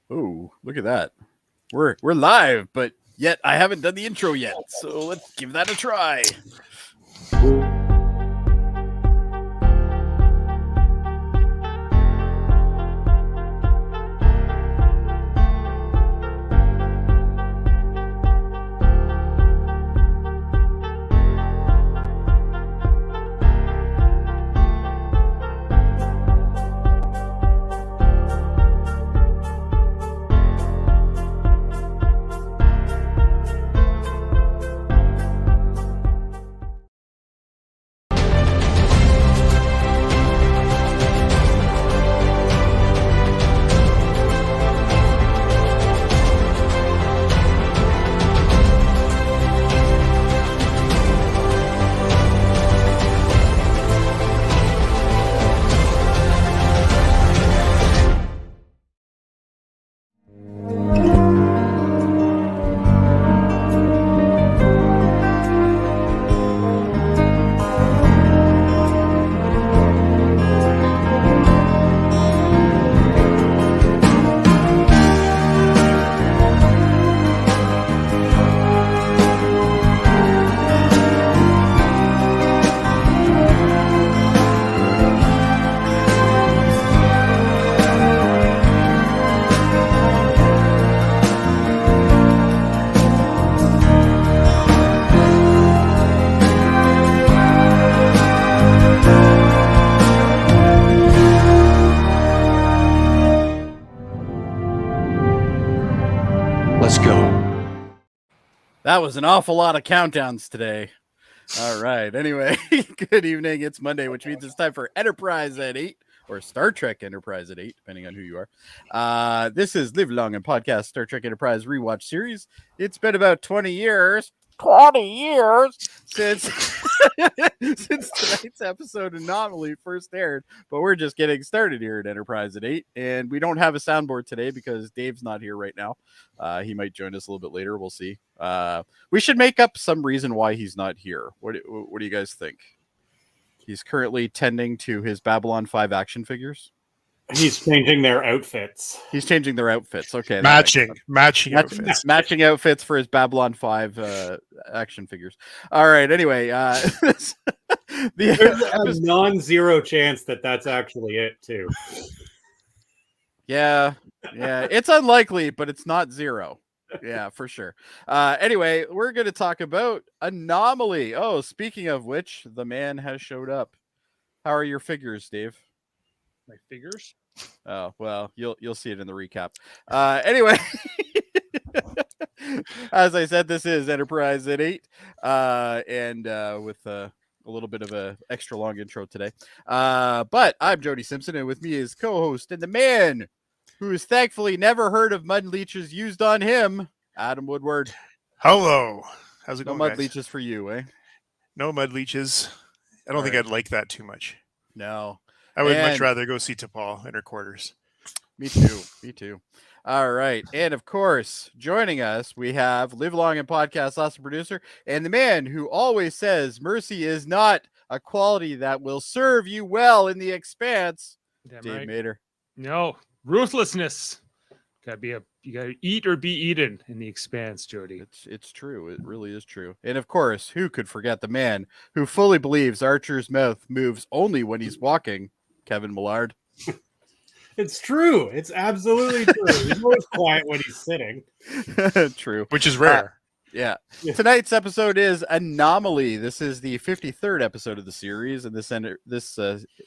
Oh, look at that. We're live, but yet I haven't done the intro yet. So let's give that a try. Let's go. That was an awful lot of countdowns today. All right. Anyway, good evening. It's Monday, which means it's time for Enterprise at 8 or Star Trek Enterprise at 8, depending on who you are. This is Live Long and Podcast Star Trek Enterprise Rewatch Series. It's been about 20 years since since tonight's episode Anomaly first aired, but we're just getting started here at Enterprise at 8, and we don't have a soundboard today because Dave's not here right now. He might join us a little bit later. We'll see. We should make up some reason why he's not here. What do you guys think? He's currently tending to his Babylon 5 action figures. He's changing their outfits. He's changing their outfits. Okay. Matching outfits. Matching outfits for his Babylon 5 action figures. All right. Anyway, There's a non-zero chance that that's actually it, too. Yeah. It's unlikely, but it's not zero. Yeah, for sure. Anyway, we're going to talk about Anomaly. Oh, speaking of which, the man has showed up. How are your figures, Dave? My figures? Oh, well, you'll see it in the recap. Anyway, as I said, this is Enterprise at 8, and with a little bit of a extra long intro today. But I'm Jody Simpson, and with me is co-host and the man who has thankfully never heard of mud leeches used on him, Adam Woodward. Hello. How's it No going, mud guys? leeches for you, eh? No mud leeches. I don't think I'd like that too much. No. I would much rather go see T'Pol in her quarters. Me too. All right. And of course, joining us, we have Live Long and Podcast awesome producer and the man who always says mercy is not a quality that will serve you well in the expanse, Damn Dave right. Mater. No, ruthlessness. You gotta eat or be eaten in the expanse, Jody. It's true. It really is true. And of course, who could forget the man who fully believes Archer's mouth moves only when he's walking, Kevin Millard. It's true. It's absolutely true. He's always quiet when he's sitting. True. Which is rare. Yeah. Tonight's episode is Anomaly. This is the 53rd episode of the series, and this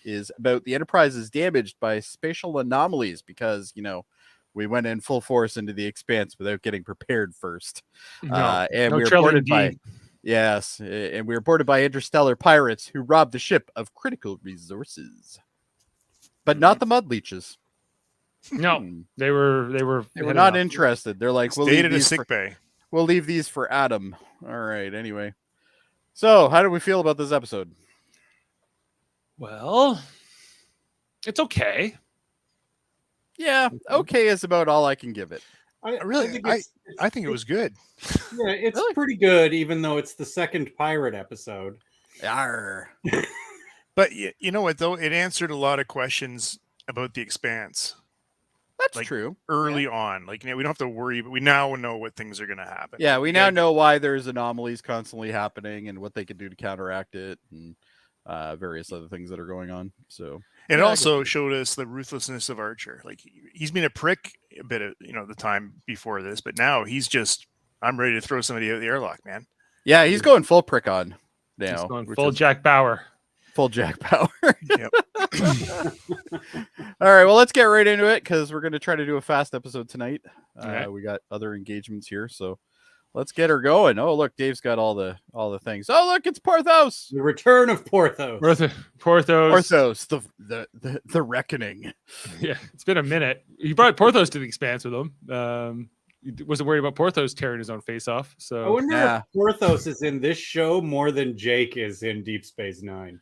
is about the Enterprise is damaged by spatial anomalies because, we went in full force into the expanse without getting prepared first. And we were reported by and we were boarded by interstellar pirates who robbed the ship of critical resources. But not the mud leeches. No, they were not interested. They're like, Stayed in a sick bay. We'll leave these for Adam. All right. Anyway, so how do we feel about this episode? Well, it's okay. Yeah, okay is about all I can give it. I think it was good. Yeah, it's Really? pretty good, even though it's the second pirate episode. Arr. But you know what, though? It answered a lot of questions about the expanse. That's like, true. early on. Like, we don't have to worry, but we now know what things are going to happen. Yeah, we now know why there's anomalies constantly happening and what they can do to counteract it, and various other things that are going on. So, And it yeah, I also guess. showed us the ruthlessness of Archer. Like, he's been a prick a bit of, the time before this, but now he's just, I'm ready to throw somebody out the airlock, man. Yeah, he's going full prick on now. He's going which full is Jack Bauer. full Jack Power. Yep. All right, well, let's get right into it because we're going to try to do a fast episode tonight. Okay. We got other engagements here, so let's get her going. Oh, look, Dave's got all the things. Oh, look, it's Porthos. The return of Porthos. Porthos. Porthos, the reckoning. Yeah, it's been a minute. He brought Porthos to the Expanse with him. He wasn't worried about Porthos tearing his own face off. I So wonder Yeah. if Porthos is in this show more than Jake is in Deep Space Nine.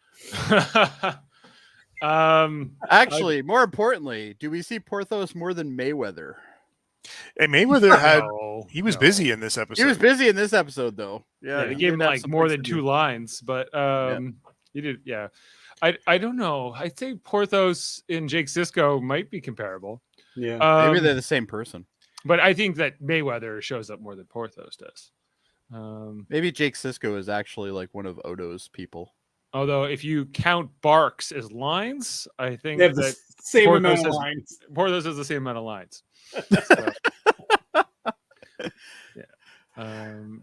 Actually, more importantly, do we see Porthos more than Mayweather? And Mayweather he was No. busy in this episode. He was busy in this episode, though. Yeah, he they gave him did have like some more things than to 2 do. lines, but he did. Yeah, I don't know. I'd say Porthos and Jake Sisko might be comparable. Yeah. Maybe they're the same person. But I think that Mayweather shows up more than Porthos does. Maybe Jake Sisko is actually like one of Odo's people. Although if you count Barks as lines, I think They have the that same Porthos amount of has- lines. Porthos has the same amount of lines. So, yeah.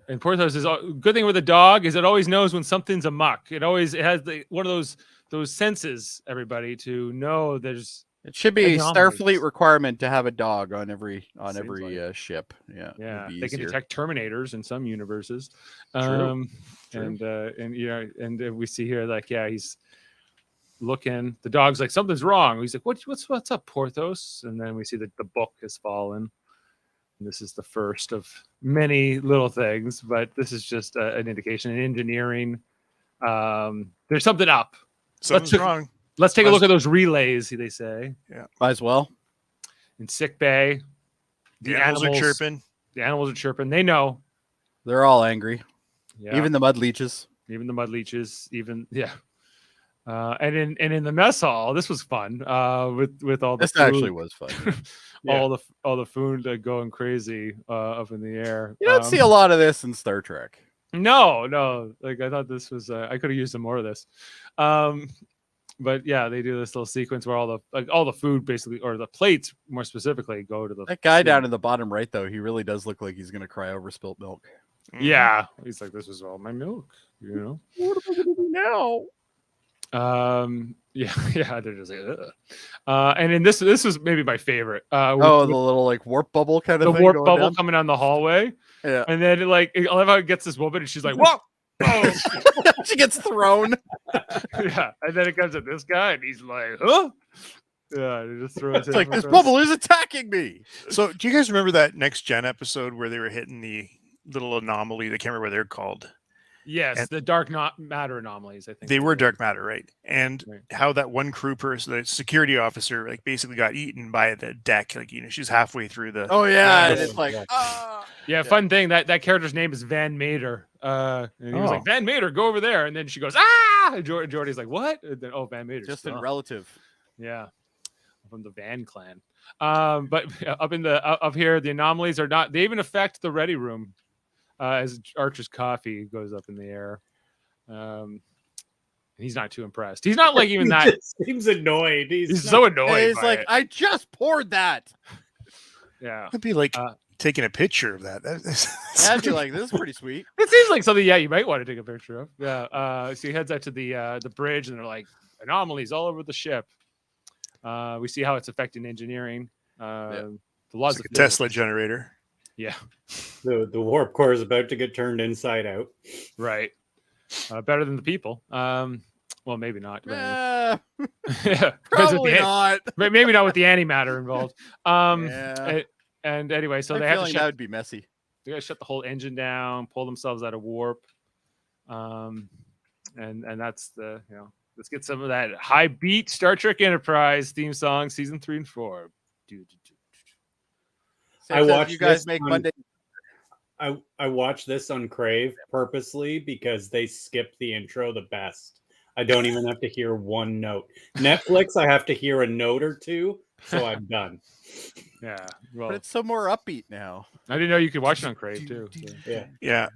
And Porthos is good thing with a dog is it always knows when something's amok. It has one of those senses, everybody, to know there's It should be a Anomalies. Starfleet requirement to have a dog on every Seems ship. Yeah, it'd yeah, be they can easier. detect Terminators in some universes. True. And we see here like he's looking. The dog's like something's wrong. He's like, what's up, Porthos? And then we see that the book has fallen. And this is the first of many little things, but this is just an indication in engineering. There's something up. Something's wrong. Let's take a look at those relays. They say Might as well. in sick bay. The animals are chirping. The animals are chirping. They know. They're all angry. Yeah. Even the mud leeches. Even the mud leeches, and in the mess hall, this was fun. With all the This food, actually was fun. all the food going up in the air. You don't see a lot of this in Star Trek. No. Like I thought this was. I could have used some more of this. But yeah, they do this little sequence where all the food basically, or the plates more specifically, go to the That guy down in the bottom right, though, he really does look like he's going to cry over spilt milk. Yeah, he's like, this is all my milk, What am I going to do now? Yeah, they're just like, ugh. And in this was maybe my favorite. The little like warp bubble kind of the thing. warp going bubble down. coming down the hallway, Yeah. and then I love how it gets this woman, and she's like, "Whoa!" Oh, She gets thrown. yeah, and then it comes at this guy, and he's like, "Huh?" Yeah, and it just throws. It's like, this bubble is attacking me. So, do you guys remember that Next Gen episode where they were hitting the little anomaly? I can't remember what they're called. Yes, And- the dark matter anomalies. I think They were dark matter, right? And Right. how that one crew person, the security officer, like basically got eaten by the deck. Like, she's halfway through the. Oh, yeah. And Yeah. it's like, Yeah, fun thing that character's name is Van Mater. And he was like, Van Mater, go over there, and then she goes, ah! And Jordy's like, what? And then Van Mater. just in relative. Yeah, from the Van clan. But up here, the anomalies are not. They even affect the ready room, as Archer's coffee goes up in the air. He's not too impressed. He's not like even that. He just seems annoyed. He's so annoyed. He's by like, it. I just poured that. Yeah. It'd be like Uh, taking a picture of that. I'd be like, this is pretty sweet. It seems like something, you might want to take a picture of. Yeah. So he heads out to the bridge, and they're like anomalies all over the ship. We see how it's affecting engineering. The laws Like of a Tesla generator. Yeah. The warp core is about to get turned inside out. Right. Better than the people. Well, maybe not. Eh, Yeah. probably not. Maybe not with the antimatter involved. Yeah. And anyway, so I'm they have to feeling that shut, would be messy. they got to shut the whole engine down, pull themselves out of warp. And that's let's get some of that high beat Star Trek Enterprise theme song, season 3 and 4. I Says watched you guys this make on- Monday. I watched this on Crave purposely because they skipped the intro the best. I don't even have to hear one note. Netflix, I have to hear a note or two, so I'm done. Yeah. Well, But it's so more upbeat now. I didn't know you could watch it on Crave too. So. Yeah. Yeah.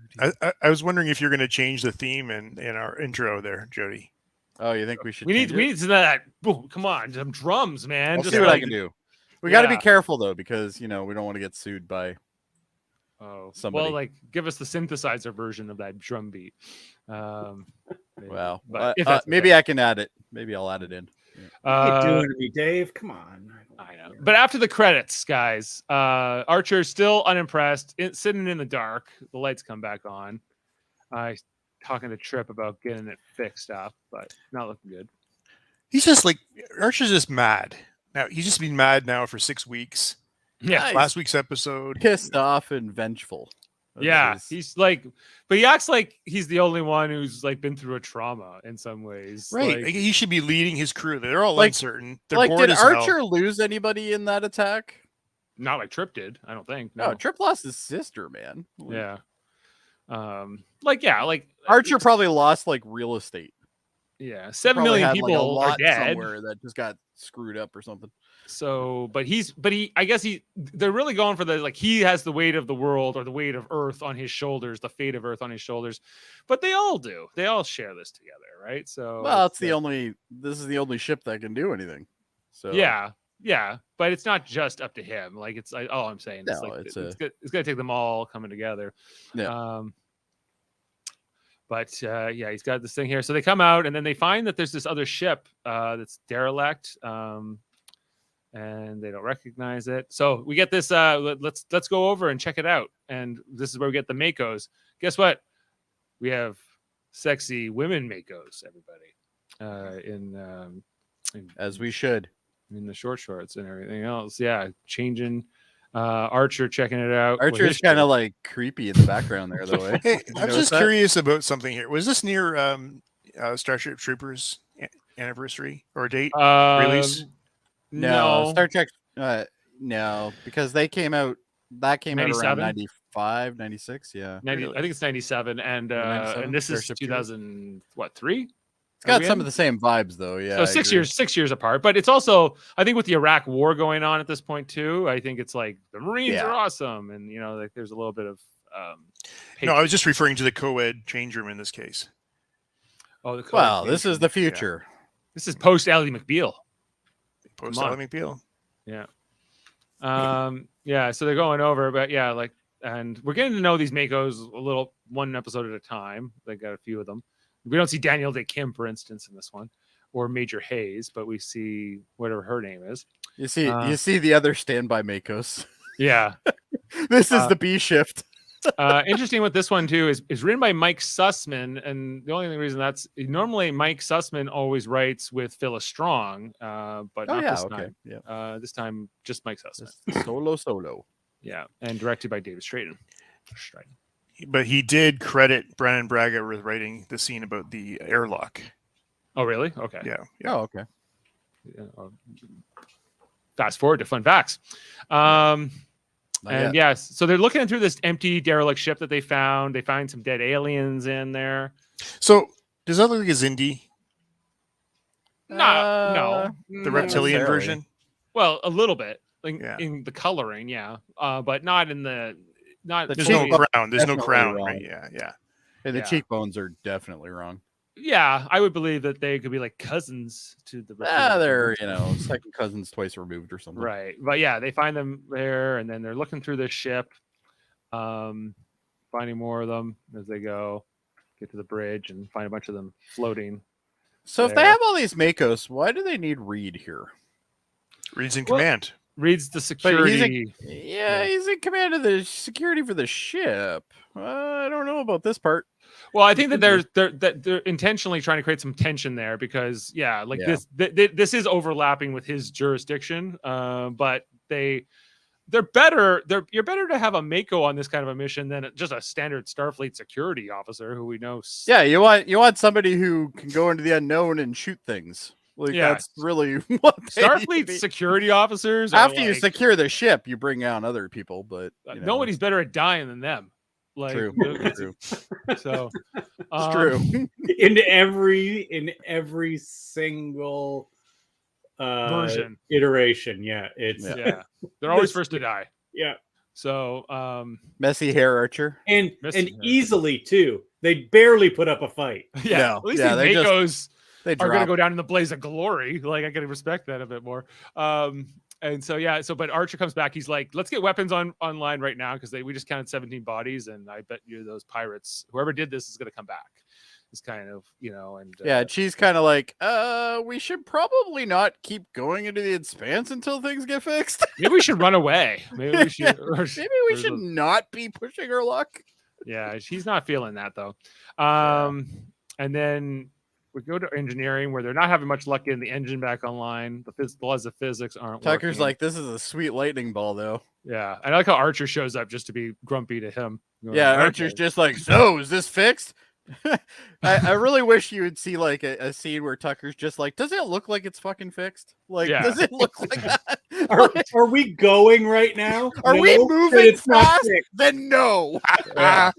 I was wondering if you're going to change the theme in our intro there, Jody. Oh, you think we should? We change need it? that. Boom, come on, some drums, man. I'll Just see what I like- can do. We got to be Yeah. careful though, because we don't want to get sued by. Oh, Somebody. well, like give us the synthesizer version of that drum beat. Maybe. Well, But if that's maybe okay. I can add it. Maybe I'll add it in. What are Uh, you doing to me, Dave? Come on. I know. But after the credits, guys, Archer's still unimpressed, sitting in the dark. The lights come back on. Talking to Trip about getting it fixed up, but not looking good. He's just like Archer's just mad. Now he's just been mad now for 6 weeks. Yeah. Nice. Last week's episode. Pissed off and vengeful. That's Yeah, his- he's like, but he acts like he's the only one who's like been through a trauma in some ways. Right. Like, He should be leading his crew. They're all Like- uncertain. They're like, bored did as hell. Archer lose anybody in that attack? not like Trip did, I don't think. No, No. Trip lost his sister, man. Yeah. Like Archer probably lost like real estate. yeah, 7 Probably million had, like, a people are lot dead. somewhere that just got screwed up or something. So, but I guess they're really going for the, like, he has the weight of the world or the weight of Earth on his shoulders, the fate of Earth on his shoulders, but they all do. They all share this together, right? So, Well, this is the only ship that can do anything. So yeah, but it's not just up to him. Like, it's like, all I'm saying is No, like it's it's gonna take them all coming together. Yeah. But yeah, he's got this thing here. So they come out and then they find that there's this other ship that's derelict. And they don't recognize it. So we get this. Let's go over and check it out. And this is where we get the Makos. Guess what? We have sexy women Makos. Everybody in as we should. the short shorts and everything else. Yeah, changing. Archer checking it out. with Archer's his kind of shirt. like creepy in the background there, though. Eh? Hey, You I'm notice just that? curious about something here. Was this near Starship Troopers anniversary or date release? No, Star Trek. No, because they came out. That came out 97? around 95, 96. Yeah, 90, I think it's 97, and 97? and this is Starship 2003. it's got some of the same vibes, though. Yeah, So I 6 agree. years, 6 years apart. But it's also, I think, with the Iraq War going on at this point too. I think it's like the Marines Yeah. are awesome, and like there's a little bit of. No, I was just referring to the co-ed change room in this case. Oh, the Well, this is the future. This is post Ally McBeal. Post on. Ally McBeal. Yeah. Yeah. So they're going over, but yeah, like, and we're getting to know these Makos a little, one episode at a time. They got a few of them. We don't see Daniel Day Kim, for instance, in this one, or Major Hayes, but we see whatever her name is. You see the other standby Makos. Yeah. This is the B shift. Interesting with this one too is written by Mike Sussman, and the only reason that's normally Mike Sussman always writes with Phyllis Strong, but not this time. Yeah, This time just Mike Sussman. Just solo. Yeah, and directed by David Stratton. But he did credit Brandon Braga with writing the scene about the airlock. Oh, really? Okay. Yeah. Oh, okay. Yeah, fast forward to fun facts. And yes, so they're looking through this empty derelict ship that they found. They find some dead aliens in there. So does that look like a Xindi, No, the reptilian necessarily. version? Well, a little bit, like Yeah. in the coloring, yeah, but not in the not. The There's cheek- no crown. There's no definitely crown, wrong. right? Yeah. And the Yeah. cheekbones are definitely wrong. Yeah, I would believe that they could be like cousins to the. They're second cousins twice removed or something. right, but yeah, they find them there, and then they're looking through this ship, finding more of them as they go, get to the bridge, and find a bunch of them floating. So if they There. have all these Makos, why do they need Reed here? Reads in Well, command. Reads the But security. he's in command of the security for the ship. I don't know about this part. Well, I think that they're intentionally trying to create some tension there because this is overlapping with his jurisdiction. But you're better to have a Mako on this kind of a mission than just a standard Starfleet security officer who we know. Yeah, you want somebody who can go into the unknown and shoot things. Like Yeah. that's really what they Starfleet need. security officers. Are After you like, secure the ship, you bring on other people, but nobody's better at dying than them. Like, true. True. So It's true. in every single version. iteration. Yeah, it's Yeah, they're always This- first to die. yeah, So Messy hair Archer. and Missing her. easily too. They barely put up a fight. yeah, No, at least yeah, these they just- Makos They are going to drop. go down in the blaze of glory. Like I can respect that a bit more. And so yeah, but Archer comes back. He's like, let's get weapons online right now because we just counted 17 bodies, and I bet you those pirates, whoever did this, is going to come back. It's kind of and Yeah, she's kind of like, we should probably not keep going into the expanse until things get fixed. maybe we should run away. Maybe we should. Maybe we should not be pushing our luck. Yeah, she's not feeling that though. And then we go to engineering where they're not having much luck getting the engine back online. The laws of physics aren't Tucker's working. like, this is a sweet lightning ball, though. Yeah, I like how Archer shows up just to be grumpy to him. Going, Yeah, "Okay." Archer's just like, so is this fixed? I really wish you would see like a scene where Tucker's just like, does it look like it's fucking fixed? Like, Yeah. does it look like that? Are we going right now? Are we No, moving it's not fast? fixed. Then no. Yeah.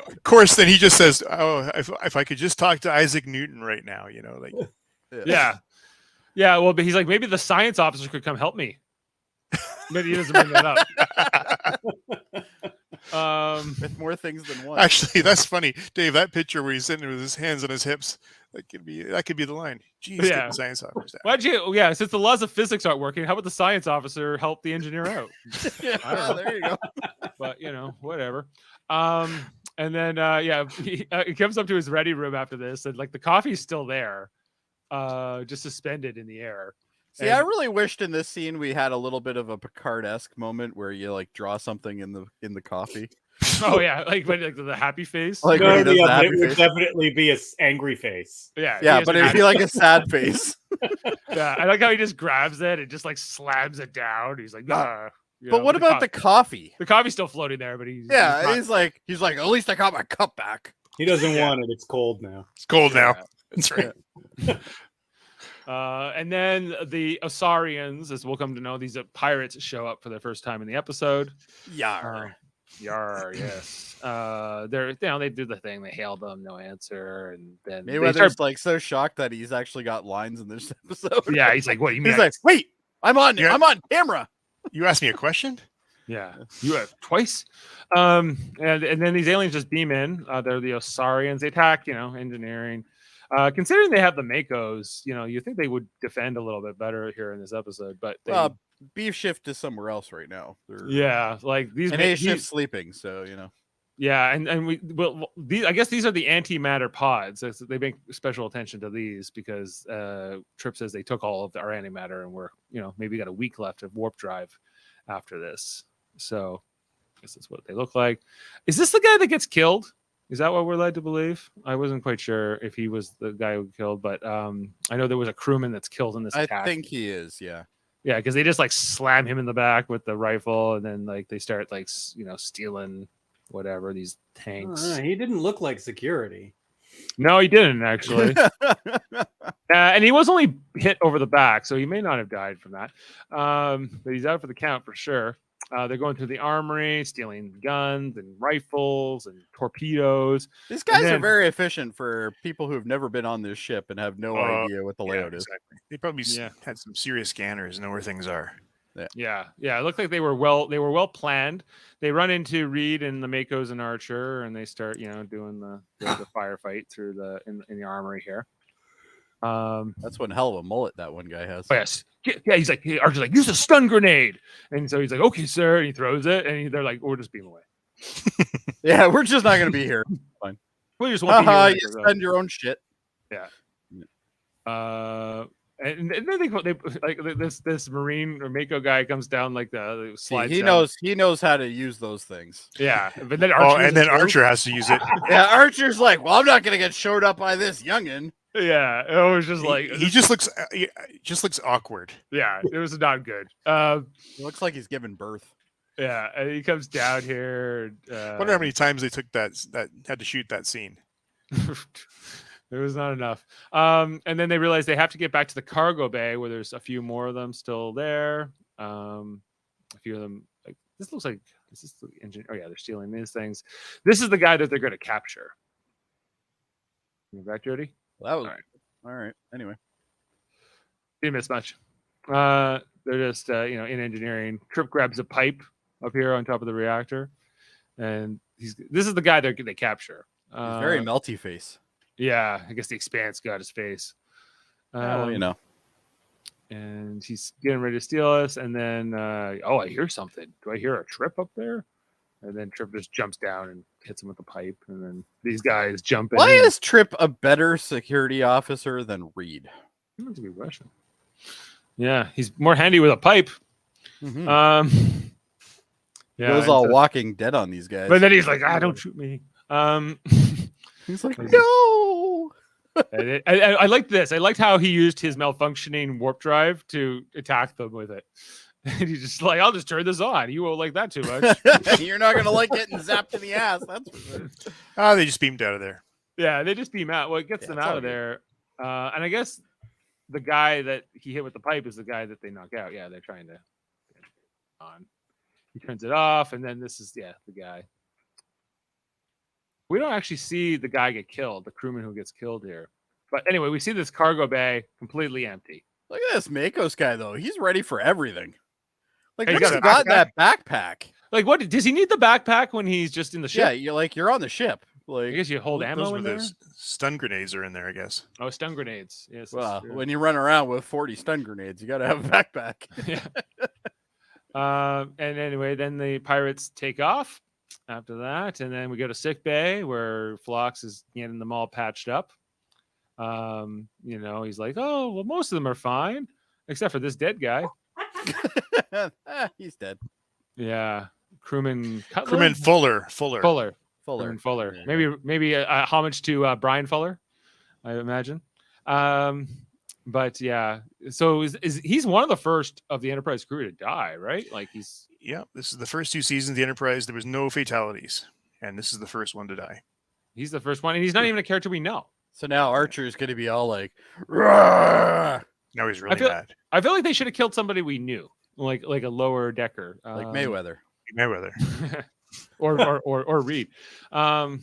Of course, then he just says, "Oh, if I could just talk to Isaac Newton right now, like." Yeah. Yeah. Well, but he's like, maybe the science officer could come help me. Maybe he doesn't bring that up. With more things than one. Actually, that's funny, Dave. That picture where he's sitting with his hands on his hips, that could be the line. Jeez, get Yeah. the science officer. Why'd you? Yeah, since the laws of physics aren't working, how about the science officer help the engineer out? Yeah, I don't know. there you go. But whatever. And then he comes up to his ready room after this, and like the coffee's still there, just suspended in the air. See, I really wished in this scene we had a little bit of a Picard-esque moment where you like draw something in the coffee. Oh yeah, like the happy face. Like No, when he does the yeah, but happy it would face. definitely be an angry face. Yeah, Yeah, but it'd be like a sad face. yeah. I like how he just grabs it and just like slams it down. He's like, ah. But what about the coffee? the coffee's still floating there? But he's He's like, at least I got my cup back. He doesn't want it. It's cold now. It's cold now. Yeah. That's right. And then the Osarians, as we'll come to know, these pirates show up for the first time in the episode. Yeah. Yar, yes. They do the thing. They hail them, no answer, and then they Mayweather's start, like so shocked that he's actually got lines in this episode. yeah. He's like, "What you mean?" He's like, wait, I'm on camera. You asked me a question. Yeah, you have twice. And then these aliens just beam in. They're the Osarians. They attack, engineering. Considering they have the Makos, you think they would defend a little bit better here in this episode, but they, Beef shift is somewhere else right now. yeah, like these. And A shift's sleeping, so Yeah, and I guess these are the antimatter pods. They make special attention to these because Trip says they took all of our antimatter, and we're maybe got a week left of warp drive after this. So I guess that's what they look like. Is this the guy that gets killed? Is that what we're led to believe? I wasn't quite sure if he was the guy who killed, but I know there was a crewman that's killed in this attack. I think he is. Yeah. Yeah, because they just like slam him in the back with the rifle, and then like they start like stealing whatever these tanks. He didn't look like security. No, he didn't actually. And he was only hit over the back, so he may not have died from that. But he's out for the count for sure. They're going through the armory, stealing guns and rifles and torpedoes. These guys then- are very efficient for people who have never been on this ship and have no idea what the Yeah, layout is. exactly. They probably Yeah. had some serious scanners, know where things are. Yeah. It looked like they were well planned. They run into Reed and the Makos and Archer, and they start doing the firefight through in the armory here. That's one hell of a mullet that one guy has. Oh, yes. Yeah, he's like, Archer's like, use a stun grenade. And so he's like, okay, sir. And he throws it, and they're like, we'll just beam away. Yeah, we're just not going to be here. We just want to Haha, be you here. spend your own shit. And then they like this Marine or Mako guy comes down like the See, slides he down. knows how to use those things. Yeah, but then Archer And then uses Archer has to use it. Yeah, Archer's like, well, I'm not going to get showed up by this youngin. Yeah, it was just like he just looks awkward. yeah, it was not good. It looks like he's giving birth. Yeah, and he comes down here. Wonder how many times they took that had to shoot that scene. There was not enough. And then they realize they have to get back to the cargo bay where there's a few more of them still there. A few of them like this looks like this is the engine. Oh yeah, they're stealing these things. This is the guy that they're going to capture. You back, Jody? Well, that was All right. all right. Anyway, Didn't miss much. They're just in engineering. Trip grabs a pipe up here on top of the reactor, and this is the guy they capture. He's very melty face. Yeah, I guess the Expanse got his face. And he's getting ready to steal us, and then I hear something. Do I hear a Trip up there? And then Trip just jumps down and hits him with the pipe, and then these guys jump in. Why is Trip a better security officer than Reed? That's a good question. Yeah, he's more handy with a pipe. Mm-hmm. Yeah, goes all Walking Dead on these guys. But then he's like, don't shoot me. He's like, no. I liked this. I liked how he used his malfunctioning warp drive to attack them with it. And he's just like, I'll just turn this on. You won't like that too much. You're not gonna like getting zapped in the ass. That's for sure. Oh, they just beamed out of there. Yeah, they just beam out. Well, it gets them out of there. And I guess the guy that he hit with the pipe is the guy that they knock out. Yeah, they're trying to get on. He turns it off, and then this is the guy. We don't actually see the guy get killed, the crewman who gets killed here. But anyway, we see this cargo bay completely empty. Look at this Makos guy, though. He's ready for everything. Like, Hey, what's he got in that backpack? Like, what does he need the backpack when he's just in the ship? Yeah, you're on the ship. I Like, guess you hold ammo in there. Stun grenades are in there, I guess. Oh, stun grenades. Yes. well, when you run around with 40 stun grenades, you got to have a backpack. Yeah. And anyway, then the pirates take off after that, and then we go to sick bay where Phlox is getting them all patched up. He's like, oh, well, most of them are fine, except for this dead guy. He's dead. Yeah. Crewman Cutler? Crewman Fuller. Crewman Fuller. Yeah. Maybe a homage to Brian Fuller, I imagine. But yeah, so he's one of the first of the Enterprise crew to die, right? Like this is the first 2 seasons of the Enterprise. There was no fatalities, and this is the first one to die. He's the first one, and he's not even a character we know. So now Archer's going to be all like, "Rah!" Now he's really mad. I feel like they should have killed somebody we knew, like a lower decker, like Mayweather. or Reed. No,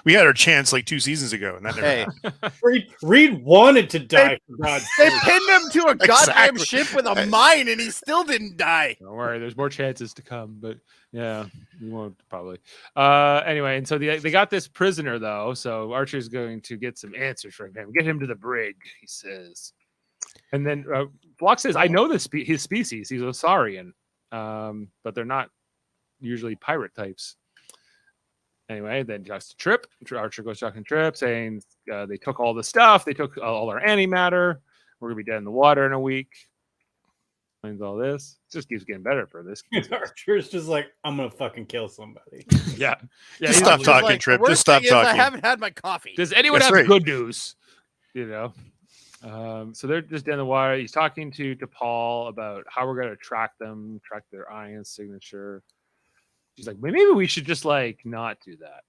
we had our chance like 2 seasons ago, and that never happened. Reed wanted to die. They pinned him to a goddamn ship with a mine, and he still didn't die. Don't worry, there's more chances to come, but yeah, you won't probably. Anyway, and so they got this prisoner though, so Archer's going to get some answers from him. Get him to the brig, he says. And then Phlox says, "I know his species. He's Osarian, but they're not usually pirate types." Anyway, then talks to Trip. Archer goes talking to Trip, saying they took all the stuff. They took all our antimatter. We're gonna be dead in the water in a week. Explains all this. It just keeps getting better for this. Archer's just like, I'm gonna fucking kill somebody. Yeah. Just stop talking, like, Trip. Just stop talking. I haven't had my coffee. Does anyone have good news? So they're just in the water. He's talking to Paul about how we're going to track their ion signature. She's like, maybe we should just like not do that.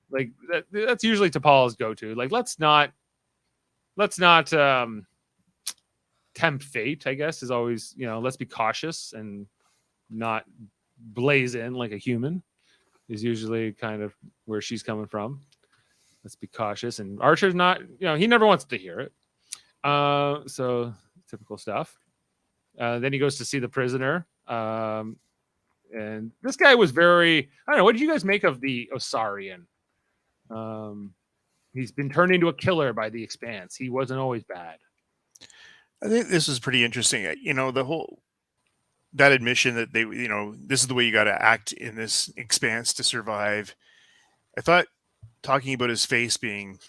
Like that's usually to Paul's go-to. Like, let's not tempt fate, I guess, is always, let's be cautious and not blaze in like a human is usually kind of where she's coming from. Let's be cautious. And Archer's not, he never wants to hear it. So typical stuff. Then he goes to see the prisoner. And this guy was very, I don't know, what did you guys make of the Osarian? He's been turned into a killer by the Expanse. He wasn't always bad. I think this is pretty interesting. That admission that this is the way you got to act in this Expanse to survive. I thought talking about his face being,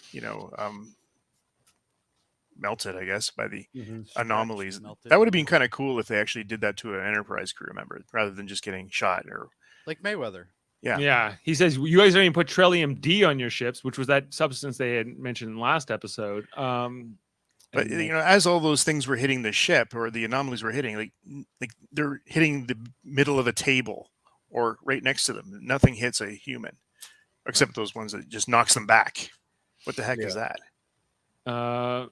melted, I guess, by the anomalies. That would have been kind of cool if they actually did that to an Enterprise crew member rather than just getting shot or like Mayweather. Yeah. He says you guys don't even put Trillium D on your ships, which was that substance they had mentioned in the last episode. But as all those things were hitting the ship, or the anomalies were hitting, like they're hitting the middle of a table or right next to them. Nothing hits a human except those ones that just knocks them back. What the heck is that? I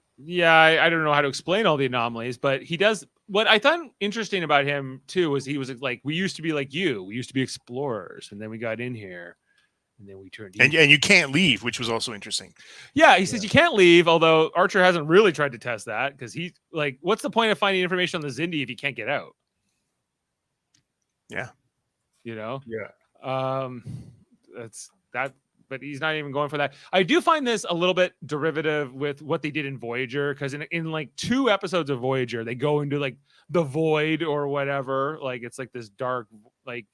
don't know how to explain all the anomalies, but he does. What I thought interesting about him too was he was like, we used to be like you. We used to be explorers, and then we got in here, And then we turned And you can't leave, which was also interesting. Yeah, he says you can't leave, although Archer hasn't really tried to test that because he like, what's the point of finding information on the Xindi if you can't get out? Yeah. You know? Yeah. That's that, but he's not even going for that. I do find this a little bit derivative with what they did in Voyager, because in like 2 episodes of Voyager, they go into like the void or whatever. Like it's like this dark like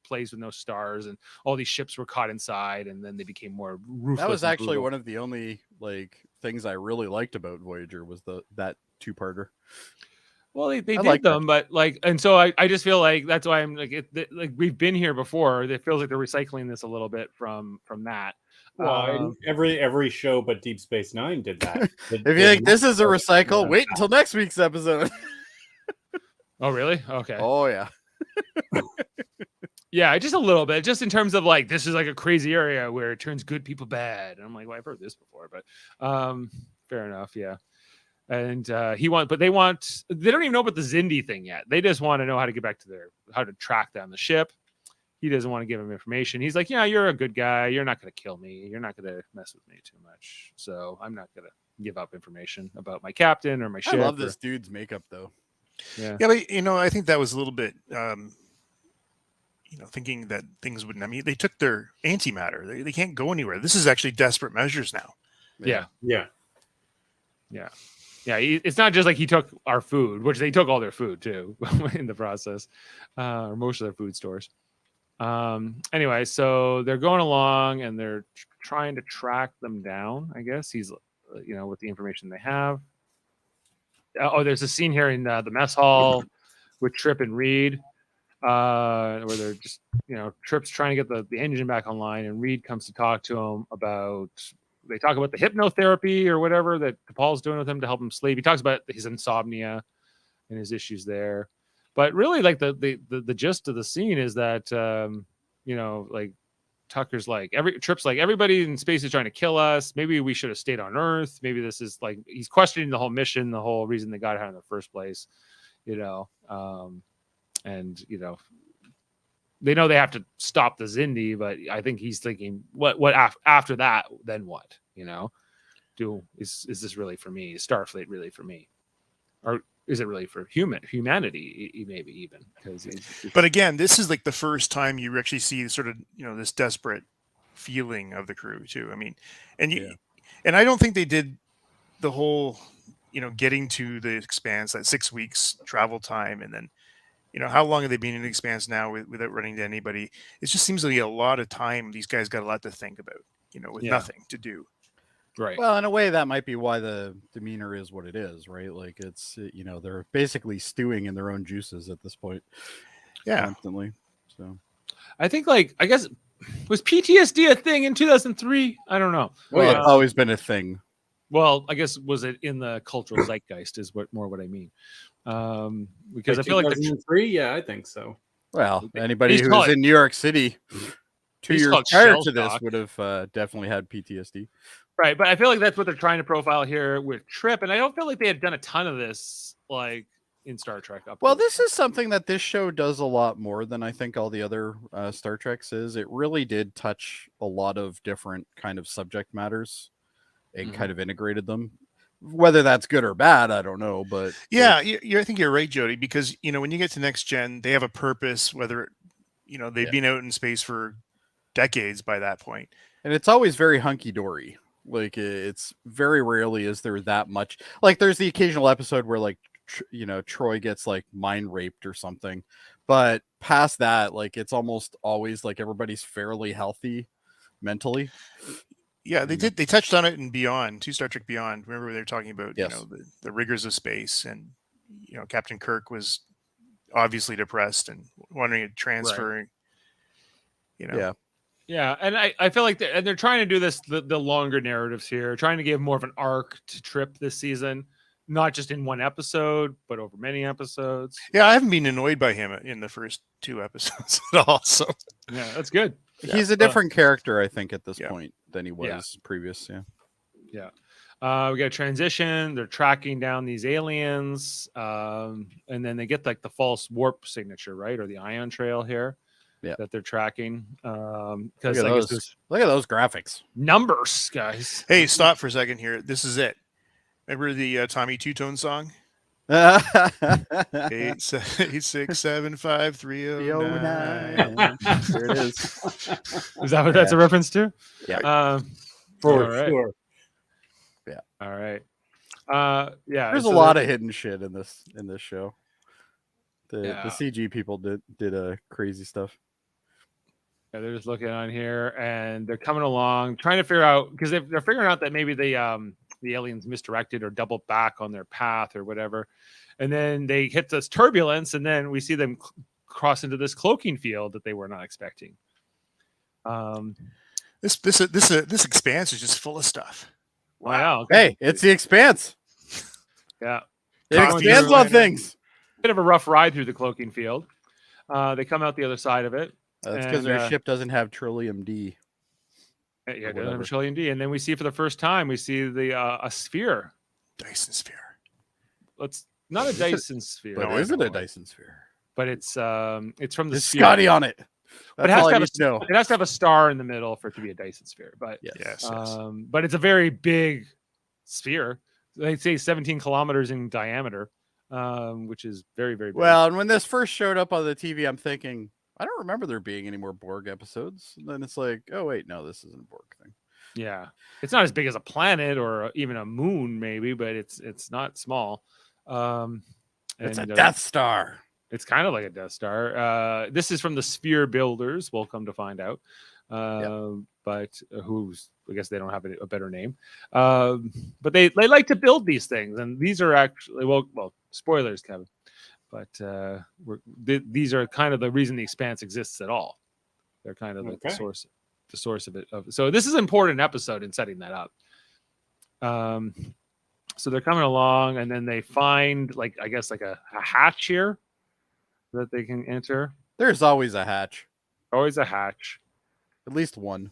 place with no stars, and all these ships were caught inside, and then they became more ruthless. That was and actually brutal. one of the only like things I really liked about Voyager was that 2-parter. Well, they I did like that. them, but like, and so I just feel like that's why I'm like, like we've been here before. It feels like they're recycling this a little bit from that. Well, every show but Deep Space Nine did that. If you think this is a recycle, wait until next week's episode. Oh, really? Okay. Oh yeah. Yeah, just a little bit, just in terms of like, this is like a crazy area where it turns good people bad. And I'm like, well, I've heard this before, but fair enough. Yeah. And they don't even know about the Xindi thing yet. They just want to know how to get back to how to track down the ship. He doesn't want to give him information. He's like, yeah, you're a good guy. You're not going to kill me. You're not going to mess with me too much. So I'm not going to give up information about my captain or my ship. I love this dude's makeup though. Yeah. Yeah, but I think that was a little bit thinking that things wouldn't. I mean, they took their antimatter. They can't go anywhere. This is actually desperate measures now. Yeah. Yeah. Yeah. Yeah. It's not just like he took our food, which they took all their food too in the process, or most of their food stores. Anyway, so they're going along and they're trying to track them down. I guess he's, with the information they have. There's a scene here in the mess hall with Trip and Reed, where they're just, Trip's trying to get the engine back online, and Reed comes to talk to him about. They talk about the hypnotherapy or whatever that Paul's doing with him to help him sleep. He talks about his insomnia and his issues there. But really, like the gist of the scene is that like Tucker's like Trip's like, everybody in space is trying to kill us. Maybe we should have stayed on Earth. Maybe this is like, he's questioning the whole mission, the whole reason they got out in the first place. And they know they have to stop the Xindi, but I think he's thinking, what after that? Then what? Is this really for me? Is Starfleet really for me? Or is it really for humanity? Maybe even because. But again, this is like the first time you actually see sort of this desperate feeling of the crew too. I mean, and I don't think they did the whole getting to the Expanse, that 6 weeks travel time, and then how long have they been in the Expanse now without running to anybody? It just seems to be a lot of time. These guys got a lot to think about, with nothing to do. Right. Well, in a way, that might be why the demeanor is what it is, right? Like it's, they're basically stewing in their own juices at this point. Yeah. Constantly. So I think, I guess, was PTSD a thing in 2003? I don't know. well, it's always been a thing. Well, I guess, was it in the cultural zeitgeist is what I mean. Because I feel like 2003, yeah, I think so. Well, anybody He's who was called- in New York City 2 He's years called prior shell to this shock. would have definitely had PTSD. Right, but I feel like that's what they're trying to profile here with Trip, and I don't feel like they had done a ton of this in Star Trek. Well, this is something that this show does a lot more than I think all the other Star Treks is. It really did touch a lot of different kind of subject matters and kind of integrated them. Whether that's good or bad, I don't know. But yeah, I think you're right, Jody, because when you get to Next Gen, they have a purpose. Whether they've been out in space for decades by that point, and it's always very hunky dory. Like it's very rarely is there that much. Like there's the occasional episode where Troy gets mind raped or something, but past that, it's almost always everybody's fairly healthy mentally. Yeah, they did. They touched on it in Beyond, Star Trek Beyond. Remember they were talking about the rigors of space, and Captain Kirk was obviously depressed and wanting to transfer. Right. Yeah, and I feel like they're trying to do this the longer narratives here, trying to give more of an arc to Trip this season, not just in one episode, but over many episodes. Yeah, I haven't been annoyed by him in the first 2 episodes at all. So yeah, that's good. He's a different character, I think, at this point than he was previous. Yeah. We got a transition. They're tracking down these aliens, and then they get the false warp signature, right, or the ion trail here. that they're tracking. Look Because at I guess those. there's Look at those graphics. numbers, guys. Hey, stop for a second here. This is it. Remember the Tommy Two-Tone song? 8675309. There it is. Is that what that's a reference to? Yeah. For all right. sure. All right. Yeah. There's a so lot they're- of hidden shit in this show. The CG people did crazy stuff. Yeah, they're just looking on here, and they're coming along, trying to figure out because they're figuring out that maybe the aliens misdirected or doubled back on their path or whatever, and then they hit this turbulence, and then we see them cross into this cloaking field that they were not expecting. This expanse is just full of stuff. Wow. Hey, it's the Expanse. Yeah. It Going expands through- on things. Bit of a rough ride through the cloaking field. They come out the other side of it. That's because And, their ship doesn't have Trillium D. Yeah, it doesn't have whatever. a trillium D, and then we see for the first time a sphere. Dyson sphere. It's not a Is it- Dyson sphere, But I is it know a it. Dyson sphere? but it's from the There's sphere. Scotty on it. But That's it has all to I have need to know. It has to have a star in the middle for it to be a Dyson sphere. But Yes. Yes. but it's a very big sphere. They say 17 kilometers in diameter, which is very, very big. Well, and when this first showed up on the TV, I'm thinking, I don't remember there being any more Borg episodes. And then it's like, oh wait, no, this isn't a Borg thing. yeah, it's not as big as a planet or even a moon, maybe, but it's not small. It's a And, Death Star. It's kind of like a Death Star. This is from the Sphere Builders. We'll come to find out. But who's? I guess they don't have a better name. But they like to build these things, and these are actually well spoilers, Kevin. But these are kind of the reason the Expanse exists at all. They're kind of like the source of it. So this is an important episode in setting that up. So they're coming along, and then they find like a hatch here that they can enter. There's always a hatch. Always a hatch. At least one.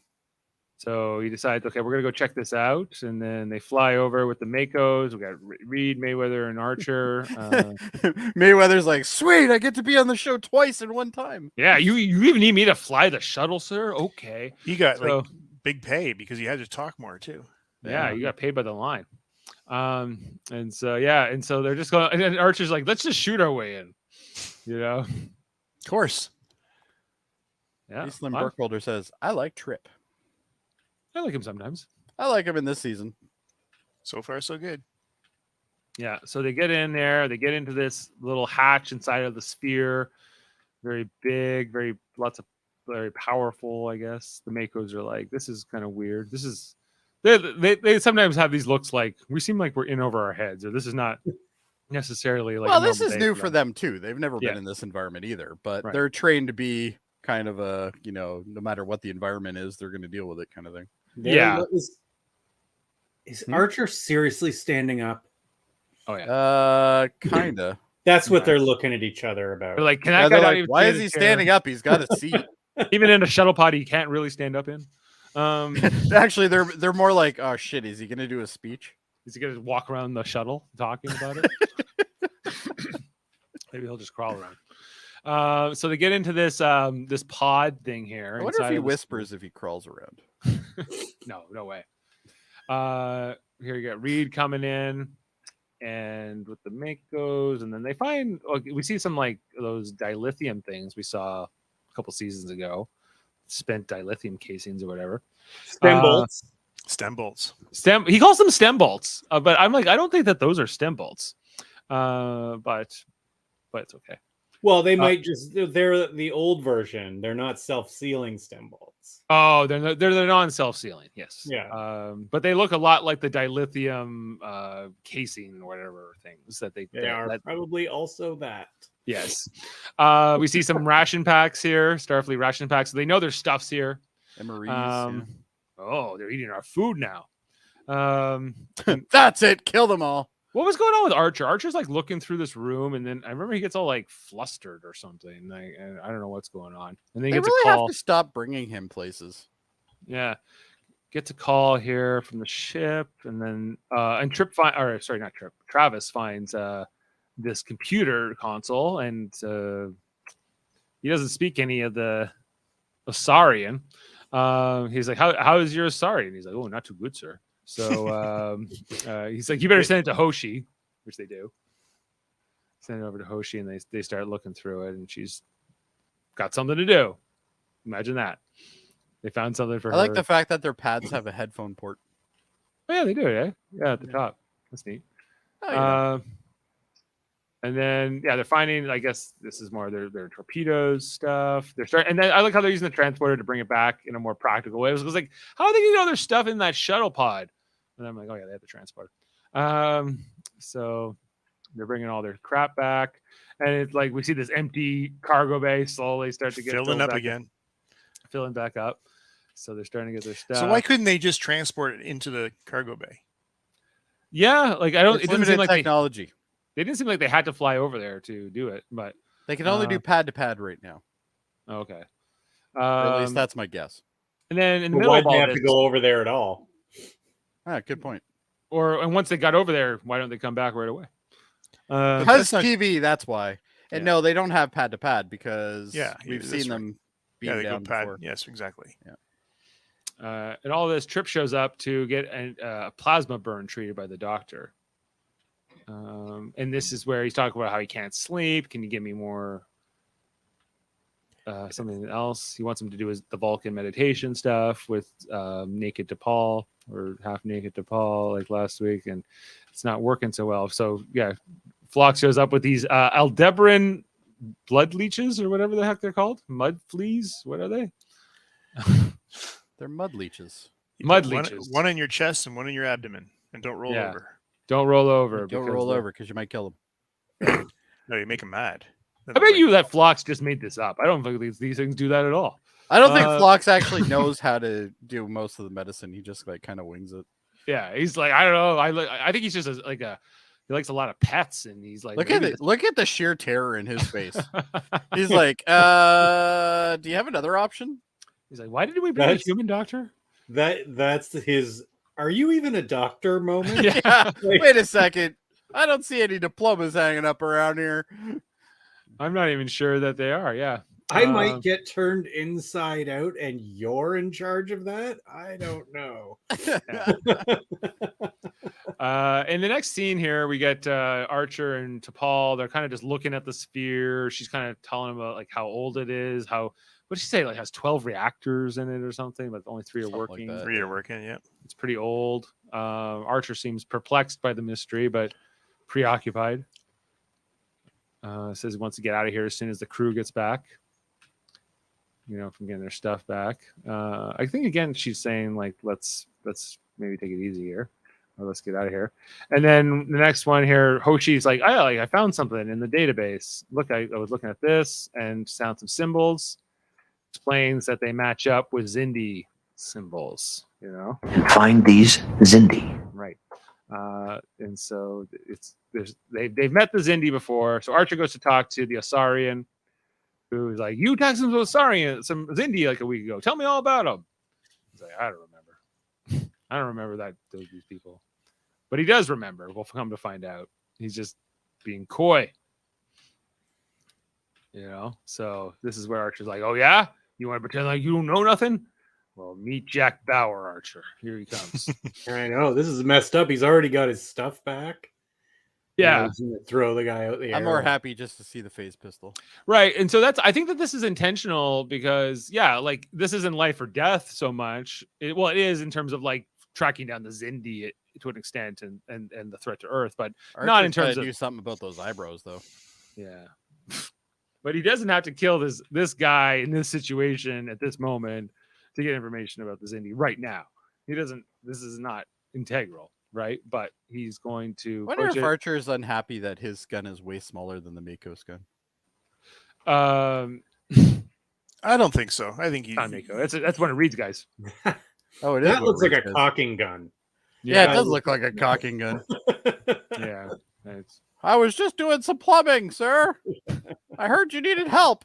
So he decides, okay, we're gonna go check this out, and then they fly over with the Makos. We got Reed, Mayweather, and Archer. Mayweather's like, sweet, I get to be on the show twice in one time. Yeah, you even need me to fly the shuttle, sir? Okay. He got So- like big pay because he had to talk more too. Yeah, you got paid by the line. And so they're just going, and then Archer's like, let's just shoot our way in. You know? Of course. Yeah. Eastland I Burkholder says, I like Trip. like him sometimes. I like him in this season. So far, so good. Yeah. So they get in there, they get into this little hatch inside of the sphere. Very big, very powerful, I guess. The Makos are like, this is kind of weird. This is they sometimes have these looks like we seem like we're in over our heads, or this is not necessarily like Well, a this normal is day new for them too. They've never Yeah. been in this environment either, but Right. they're trained to be kind of a, no matter what the environment is, they're going to deal with it kind of thing. Yeah. Is Archer seriously standing up? Oh yeah. Kinda. That's what Yeah. they're looking at each other about. They're like, can Yeah, that guy they're not like, even why stay is in he his chair? standing up? He's got a seat. Even in a shuttle pod, he can't really stand up in. Actually, they're more like, oh shit, is he going to do a speech? Is he gonna walk around the shuttle talking about it? Maybe he'll just crawl around. So they get into this this pod thing here. I wonder if inside he of the whispers if he crawls around. No way. Here you got Reed coming in, and with the Makos, and then they find we see some like those dilithium things we saw a couple seasons ago, spent dilithium casings or whatever. Stem bolts. Stem bolts. He calls them stem bolts, but I'm like, I don't think that those are stem bolts. But it's okay. Well, they might they're the old version. They're not self-sealing stem bolts. Oh, they're non-self-sealing. Yes. Yeah. But they look a lot like the dilithium casing or whatever things that they Are probably also that. Yes. We see some ration packs here, Starfleet ration packs. So they know there's stuffs here. MREs. Oh, they're eating our food now. That's it. Kill them all. What was going on with Archer? Archer's like looking through this room, and then I remember he gets all like flustered or something. Like, I don't know what's going on. And then he They gets really a call. have to stop bringing him places. Yeah. Gets a call here from the ship, and then Travis finds this computer console, and he doesn't speak any of the Osarian. He's like, how is your Osarian? And he's like, oh, not too good, sir. So he's like, you better send it to Hoshi, which they do. Send it over to Hoshi, and they start looking through it, and she's got something to do. Imagine that. They found something for her. I like the fact that their pads have a headphone port. Oh, yeah, they do, yeah. Yeah, at the top. That's neat. Oh, yeah. And then, yeah, they're finding, I guess this is more their torpedoes stuff. They're starting, and then I like how they're using the transporter to bring it back in a more practical way. It was like, how are they getting all their stuff in that shuttle pod? And I'm like, oh, yeah, they have the transporter. So they're bringing all their crap back. And it's like, we see this empty cargo bay slowly start to get filling up again. Filling back up. So they're starting to get their stuff. So why couldn't they just transport it into the cargo bay? Yeah, like I don't. It's it doesn't seem like technology. They didn't seem like they had to fly over there to do it, but They can only do pad to pad right now. okay. Or at least that's my guess. And then in the But middle why'd of all they have this, to go over there at all? Ah, good point. and once they got over there, why don't they come back right away? Because that's not- TV, that's why. And Yeah. no, they don't have pad to pad because we've that's seen right. them Yeah, beat they go down pad. before. Yes, exactly. And all this, Trip shows up to get a plasma burn treated by the doctor. And this is where he's talking about how he can't sleep. Can you give me more? Something else. He wants him to do the Vulcan meditation stuff with naked DePaul or half naked DePaul like last week, and it's not working so well. So yeah, Phlox shows up with these Aldebaran blood leeches or whatever the heck they're called. Mud fleas. What are they? They're mud leeches. You Mud put leeches. One in your chest and one in your abdomen, and don't roll Yeah. over. Don't roll over. Don't because roll they're- over because you might kill them. No, you make them mad. I bet you that Phlox just made this up. I don't think these things do that at all. I don't think Uh, Phlox actually knows how to do most of the medicine. He just like kind of wings it. Yeah, he's like, I don't know. I think he's just he likes a lot of pets, and he's like, Look at maybe it. Look at the sheer terror in his face. He's like, do you have another option? He's like, why did we bring a That's- human doctor? That's his. Are you even a doctor moment? Yeah. Wait a second. I don't see any diplomas hanging up around here. I'm not even sure that they are. Yeah. I might get turned inside out, and you're in charge of that. I don't know. In the next scene here, we get Archer and T'Pol. They're kind of just looking at the sphere. She's kind of telling him about like how old it is. What did she say? Like has 12 reactors in it or something, but only 3 are Something like working. that. 3 are working. Yeah. It's pretty old. Archer seems perplexed by the mystery, but preoccupied. Says he wants to get out of here as soon as the crew gets back. From getting their stuff back. I think again she's saying like let's maybe take it easy here, or let's get out of here. And then the next one here, Hoshi's like, I found something in the database. Look, I was looking at this and found some symbols. Explains that they match up with Xindi symbols. Find these Xindi. Right. And so they've met the Xindi before. So Archer goes to talk to the Osarian, who's like, you talked to some Xindi like a week ago. Tell me all about them. He's like, I don't remember. I don't remember these people. But he does remember. We'll come to find out. He's just being coy. So this is where Archer's like, oh yeah? You want to pretend like you don't know nothing? Well, meet Jack Bauer, Archer. Here he comes. I know this is messed up. He's already got his stuff back. Yeah. He's gonna throw the guy out the I'm arrow. more happy just to see the phase pistol. Right. And so I think that this is intentional because, yeah, like this isn't life or death so much. It is in terms of like tracking down the Xindi to an extent and the threat to Earth, but not in Archer's gotta terms of do something about those eyebrows though. yeah. But he doesn't have to kill this guy in this situation at this moment to get information about the Xindi right now. He doesn't. This is not integral, right? But he's going to. I wonder push if it. Archer is unhappy that his gun is way smaller than the Mako's gun. I don't think so. I think Not Mako. That's one of Reed's guys. Oh, it is. That what looks like a Reed says. cocking gun. Yeah, it does look like a cocking gun. Yeah. It's, I was just doing some plumbing, sir. I heard you needed help.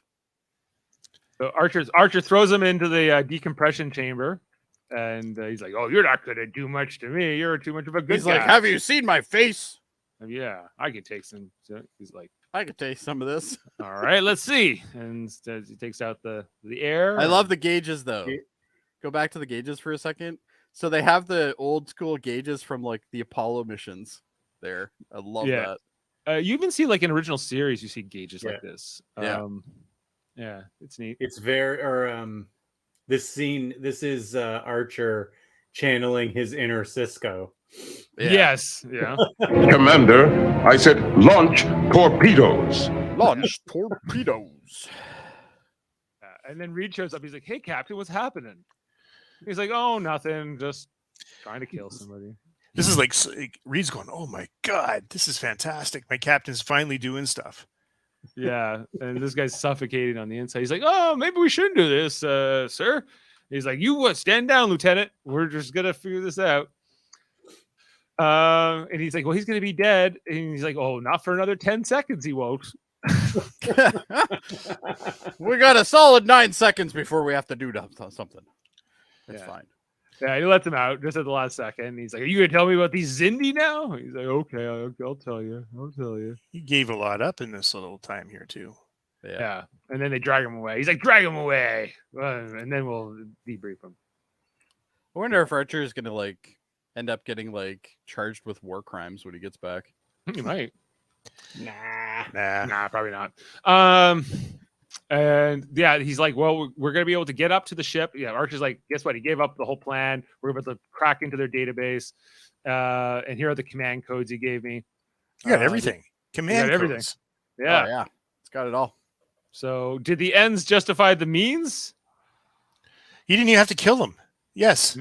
so Archer throws him into the decompression chamber, and he's like, "Oh, you're not going to do much to me. You're too much of a good He's guy." like, "Have you seen my face?" Yeah, I can take some. So he's like, I could taste some of this. All right, let's see. And he takes out the air. I love the gauges though. Go back to the gauges for a second. So they have the old school gauges from like the Apollo missions there. I love that. You even see like in original series, you see gauges like this. Yeah. Yeah, it's neat. It's this scene. This is Archer channeling his inner Cisco. Yeah. Yes. Yeah. Commander, I said launch torpedoes. Launch torpedoes. And then Reed shows up. He's like, "Hey, Captain, what's happening?" He's like, "Oh, nothing. Just trying to kill somebody." This is like Reed's going, "Oh my god, this is fantastic! My captain's finally doing stuff." Yeah, and this guy's suffocating on the inside. He's like, "Oh, maybe we shouldn't do this, sir." He's like, "You stand down, Lieutenant. We're just gonna figure this out." And he's like, "Well, he's gonna be dead." And he's like, "Oh, not for another 10 seconds. He won't." We got a solid 9 seconds before we have to do something. That's fine. Yeah, he lets him out just at the last second. He's like, "Are you gonna tell me about these Xindi now?" He's like, "Okay, I'll tell you. I'll tell you." He gave a lot up in this little time here too. Yeah. And then they drag him away. He's like, "Drag him away," and then we'll debrief him. I wonder if Archer is gonna like end up getting like charged with war crimes when he gets back. He might. Nah, Probably not. And yeah, he's like, "Well, we're gonna be able to get up to the ship." Yeah, Archer's like, "Guess what? He gave up the whole plan. We're about to crack into their database. And here are the command codes he gave me." You got everything. Command everything. codes. Yeah. Oh, yeah. It's got it all. So, did the ends justify the means? You didn't even have to kill them. Yes.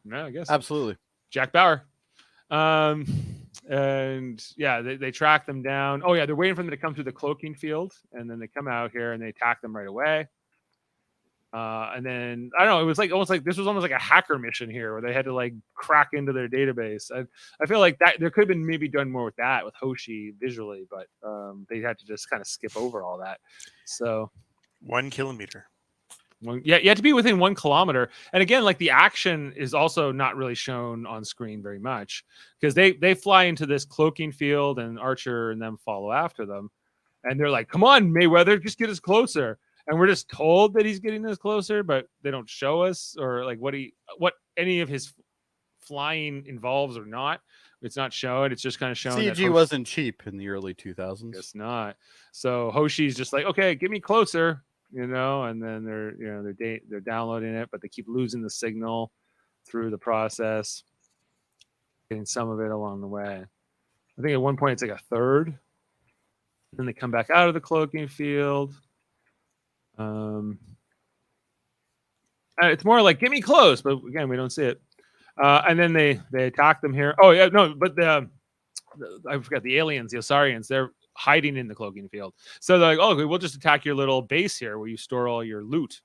No, I guess Absolutely. Jack Bauer. And yeah, they track them down. Oh yeah, they're waiting for them to come through the cloaking field, and then they come out here and they attack them right away. And then I don't know, it was like almost like this was almost like a hacker mission here where they had to like crack into their database. I feel like that there could have been maybe done more with that with Hoshi visually, but they had to just kind of skip over all that. So 1 kilometer. yeah, you have to be within 1 kilometer. And again, like the action is also not really shown on screen very much because they fly into this cloaking field and Archer and them follow after them. And they're like, "Come on, Mayweather, just get us closer." And we're just told that he's getting us closer, but they don't show us or like what any of his flying involves or not. It's not shown. It's just kind of shown. CG wasn't cheap in the early 2000s. Guess not. So Hoshi's just like, "Okay, get me closer." And then they're downloading it, but they keep losing the signal through the process, getting some of it along the way. I think at one point it's like a third. Then they come back out of the cloaking field. It's more like, "Get me close," but again, we don't see it. And then they attack them here. Oh yeah, no, but I forgot the aliens, the Osarians. They're hiding in the cloaking field. So they're like, "Oh, okay, we'll just attack your little base here where you store all your loot,"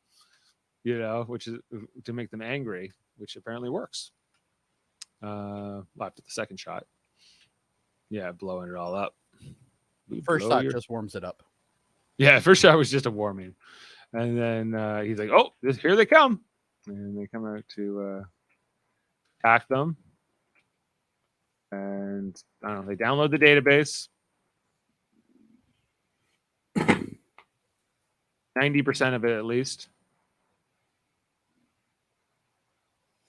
which is to make them angry, which apparently works. After the second shot. Yeah, blowing it all up. First shot just warms it up. Yeah, first shot was just a warming. And then he's like, "Oh, here they come." And they come out to attack them. And I don't know, they download the database. 90% of it, at least.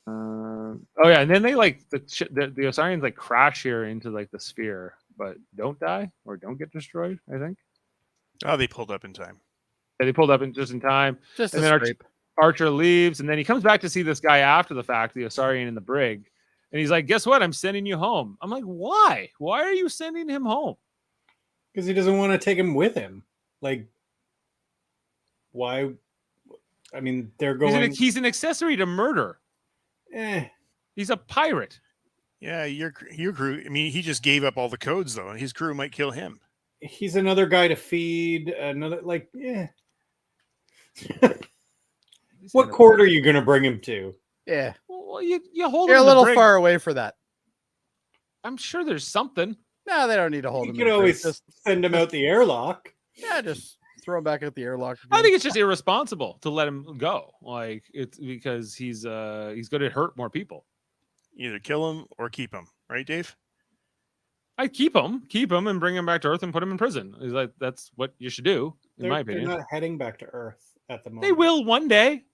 Oh yeah, and then they like the Osarians like crash here into like the sphere, but don't die or don't get destroyed. I think. Oh, they pulled up in time. Yeah, they pulled up just in time. Just and a then scrape. Archer leaves, and then he comes back to see this guy after the fact, the Osarian in the brig, and he's like, "Guess what? I'm sending you home." I'm like, "Why? Why are you sending him home?" Because he doesn't want to take him with him. Like, why? I mean, they're going. He's an accessory to murder. He's a pirate. Yeah, your crew. I mean, he just gave up all the codes though, and his crew might kill him. He's another guy to feed. Another What court are you going to bring him to? Yeah. Well, you hold You're him a in the little brig. far away for that. I'm sure there's something. No, they don't need to hold You him. can always send him out the airlock. Yeah, just throw him back at the airlock. I think it's just irresponsible to let him go. Like it's because he's going to hurt more people. Either kill him or keep him, right, Dave? I keep him, and bring him back to Earth and put him in prison. He's like, that's what you should do, in my They're opinion. not heading back to Earth at the moment. They will one day.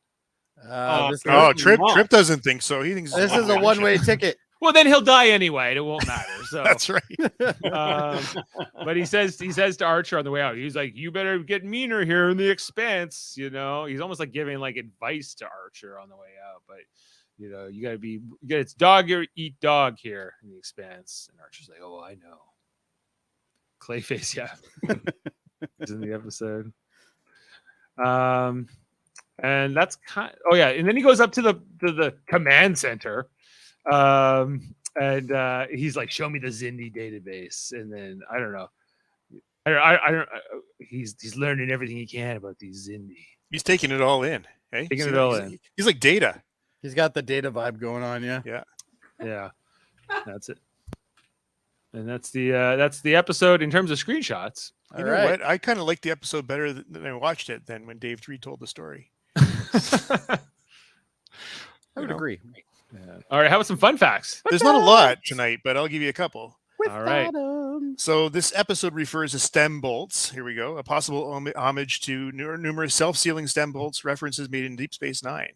This, Oh, Certainly Trip not. doesn't think so. He thinks this is a one-way ticket. Well, then he'll die anyway. And it won't matter. So That's right. but he says to Archer on the way out, he's like, "You better get meaner here in the Expanse." You know, he's almost like giving like advice to Archer on the way out. But you know, it's dog eat dog here in the Expanse. And Archer's like, "Oh, I know." Clayface, yeah, is in the episode. And that's and then he goes up to the command center. And he's like, "Show me the Xindi database." And then I don't know. He's learning everything he can about these Xindi. He's taking it all in. Hey, Taking it all in. He's like Data. He's got the Data vibe going on, yeah. Yeah, that's it. And that's the episode in terms of screenshots. You know what? I kind of liked the episode better than I watched it than when Dave retold the story. I would agree. Yeah. All right, how about some fun facts? There's not a lot tonight, but I'll give you a couple. All right. So this episode refers to stem bolts. Here we go. A possible homage to numerous self-sealing stem bolts references made in Deep Space Nine.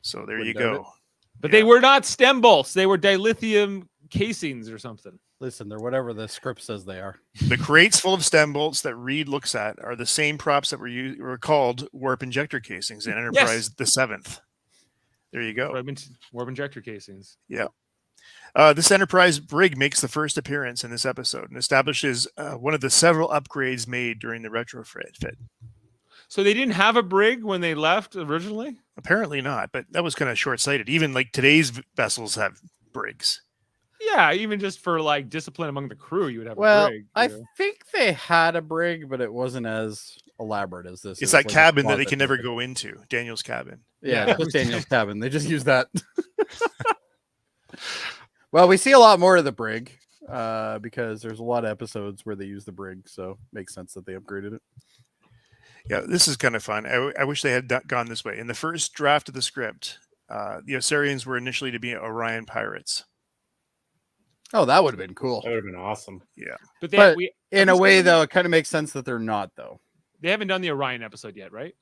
So there you go. But they were not stem bolts. They were dilithium casings or something. Listen, they're whatever the script says they are. The crates full of stem bolts that Reed looks at are the same props that were called warp injector casings in Enterprise the 7th. There you go. Warp injector casings. Yeah. This Enterprise brig makes the first appearance in this episode and establishes one of the several upgrades made during the retrofit. So they didn't have a brig when they left originally? Apparently not, but that was kind of short-sighted. Even like today's vessels have brigs. Yeah, even just for like discipline among the crew, you would have a brig. I think they had a brig, but it wasn't as elaborate as this. It's that like cabin that they can never go into. Daniel's cabin. Yeah, just Daniel's cabin. They just use that. Well, we see a lot more of the brig because there's a lot of episodes where they use the brig, so it makes sense that they upgraded it. Yeah, this is kind of fun. I wish they had gone this way. In the first draft of the script, the Osarians were initially to be Orion pirates. Oh, that would have been cool. That would have been awesome. Yeah. But in a way, though, it kind of makes sense that they're not, though. They haven't done the Orion episode yet, right?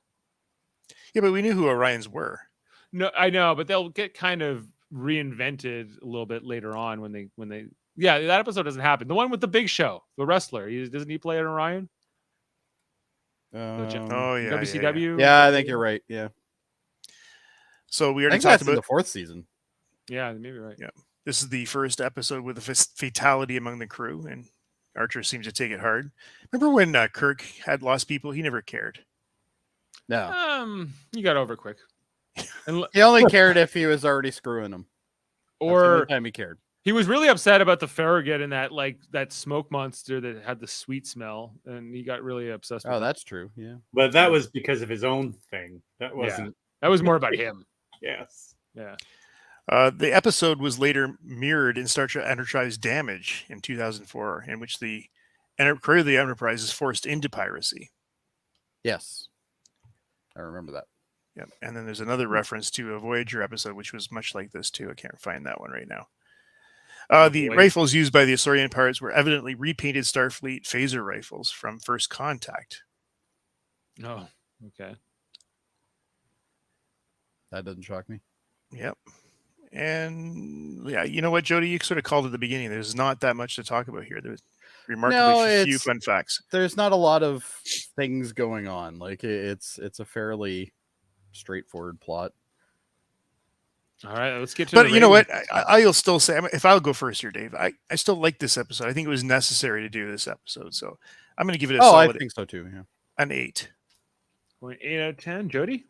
Yeah, but we knew who Orions were. No, I know, but they'll get kind of reinvented a little bit later on when they yeah, that episode doesn't happen. The one with the Big Show, the wrestler, doesn't he play an Orion? WCW. Yeah, I think you're right. Yeah. So we already I think talked that's about in the 4th season. Yeah, maybe right. Yeah. This is the first episode with a fatality among the crew, and Archer seems to take it hard. Remember when Kirk had lost people? He never cared. No. You got over it quick. And he only cared if he was already screwing them. Or that's the only time he cared. He was really upset about the Farragut and that smoke monster that had the sweet smell, and he got really obsessed with that's true. Yeah. But that was because of his own thing. That wasn't. That was more about him. Yes. Yeah. The episode was later mirrored in Star Trek Enterprise Damage in 2004, in which the crew of the Enterprise is forced into piracy. Yes. I remember that. Yep. And then there's another reference to a Voyager episode, which was much like this, too. I can't find that one right now. The rifles used by the Osarian pirates were evidently repainted Starfleet phaser rifles from First Contact. Oh, okay. That doesn't shock me. Yep. And yeah, you know what, Jody? You sort of called at the beginning. There's not that much to talk about here. There's remarkably few fun facts. There's not a lot of things going on. Like it's a fairly straightforward plot. All right, let's get to. But you know what? I'll still say, if I'll go first here, Dave. I still like this episode. I think it was necessary to do this episode, so I'm going to give it a solid. I think so too. Yeah, an 8. 8 out of 10, Jody.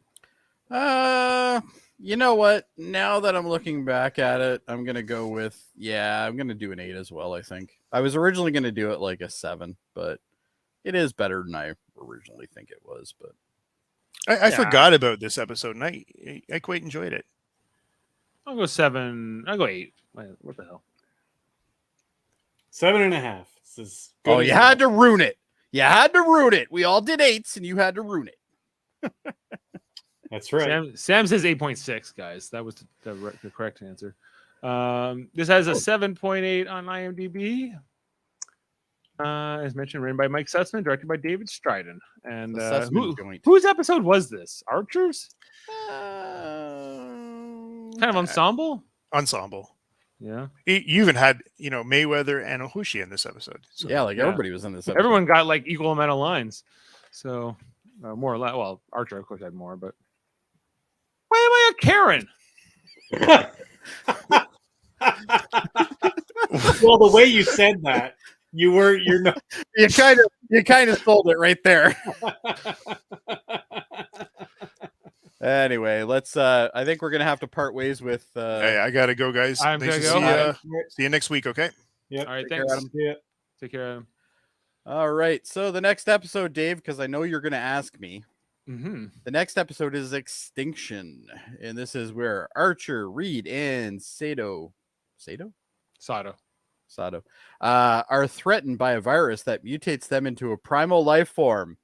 You know what? Now that I'm looking back at it, I'm gonna go with I'm gonna do an 8 as well. I think I was originally gonna do it like a 7, but it is better than I originally think it was. But I forgot about this episode, and I quite enjoyed it. I'll go 7. I'll go 8. What the hell? 7.5. This is good. Oh, you had to ruin it. You had to ruin it. We all did 8s, and you had to ruin it. That's right. Sam says 8.6, guys. That was the correct answer. This has a 7.8 on IMDb. As mentioned, written by Mike Sussman, directed by David Stryden. And The Sussman joint. whose episode was this? Archer's? Uh, Kind of ensemble? Ensemble. Yeah. You even had, Mayweather and Ohushi in this episode. So. yeah, like Yeah. everybody was in this episode. Everyone got like equal amount of lines. So more or less. Well, Archer, of course, had more, but why am I a Karen? Well, the way you said that, you're not. You kind of sold it right there. Anyway, let's I think we're gonna have to part ways with Hey, I gotta go, guys. I'm Nice gonna to go. see you next week, okay? Yep. All right, Take care, thanks. Adam. Yeah. Take care of him. All right. So the next episode, Dave, because I know you're gonna ask me. Mm-hmm. The next episode is Extinction, and this is where Archer, Reed, and Sato are threatened by a virus that mutates them into a primal life form.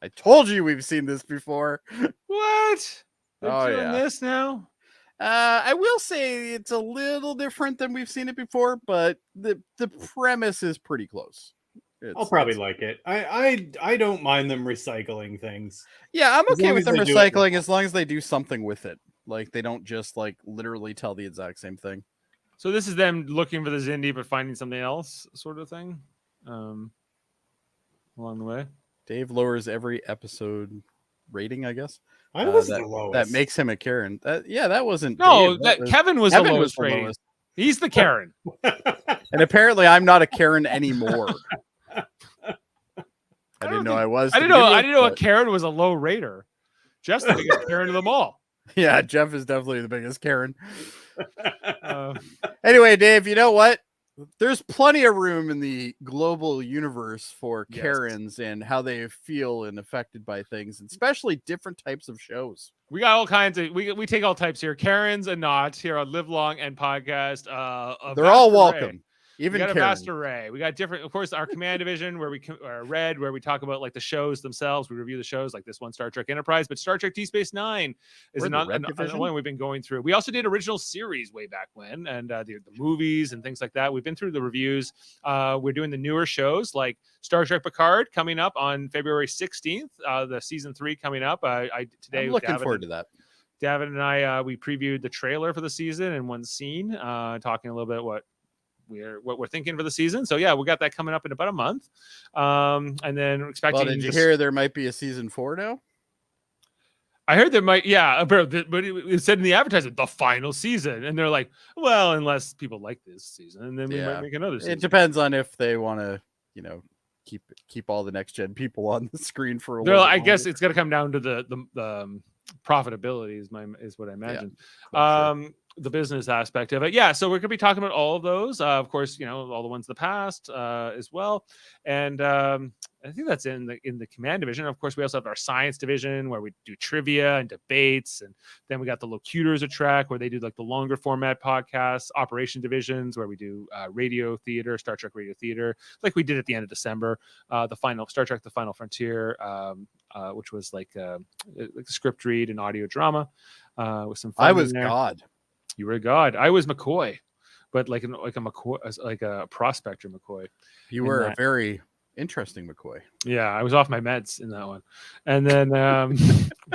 I told you we've seen this before. What? They're Oh, doing yeah. this now? I will say it's a little different than we've seen it before, but the premise is pretty close. I'll probably like it. I don't mind them recycling things. Yeah, I'm As okay long with as them they do it recycling well. as long as they do something with it. Like they don't just like literally tell the exact same thing. So this is them looking for the Xindi but finding something else, sort of thing, along the way. Dave lowers every episode rating, I guess. I was the That lowest. makes him a Karen. That wasn't No, Dave, Kevin was Kevin the was lowest the rating. lowest. He's the Karen. And apparently I'm not a Karen anymore. I didn't know I was. I to didn't know. begin I with, didn't know a but- Karen was a low rater. Jeff's the biggest Karen of them all. Yeah, Jeff is definitely the biggest Karen. Uh, Anyway, Dave, you know what? There's plenty of room in the global universe for Yes. Karens and how they feel and affected by things, and especially different types of shows. we got all kinds of. We take all types here. Karens and not here on Live Long and Podcast. They're all vast array. welcome. We Even got a Karen. vast array. We got different, of course, our command division where we read, where we talk about like the shows themselves. We review the shows like this one, Star Trek Enterprise, but Star Trek Deep Space Nine is We're the another Red Division? one we've been going through. We also did original series way back when, and the movies and things like that. We've been through the reviews. We're doing the newer shows like Star Trek Picard coming up on February 16th. The season 3 coming up. Today I'm looking forward to that. Davin and I we previewed the trailer for the season and one scene, talking a little bit what we're thinking for the season. So yeah, we got that coming up in about a month. And then we're expecting. Well, did you hear there might be a season 4 now? I heard there might, yeah, but it said in the advertisement the final season, and they're like, well, unless people like this season, and then we Yeah. might make another season. It depends on if they want to, keep all the next gen people on the screen for a They're little like, I bit guess longer. it's going to come down to the profitability is what I imagine. Sure. The business aspect of it. Yeah. So we're going to be talking about all of those. Of course, all the ones in the past as well. And I think that's in the command division. Of course, we also have our science division where we do trivia and debates. And then we got the locutors of track where they do like the longer format podcasts, operation divisions where we do radio theater, Star Trek radio theater, like we did at the end of December, the final Star Trek, the Final Frontier, which was like a script read and audio drama with some fun I in was there. God. You were God. I was McCoy, but like a McCoy, like a prospector McCoy. You in were a that. very interesting McCoy. Yeah, I was off my meds in that one. And then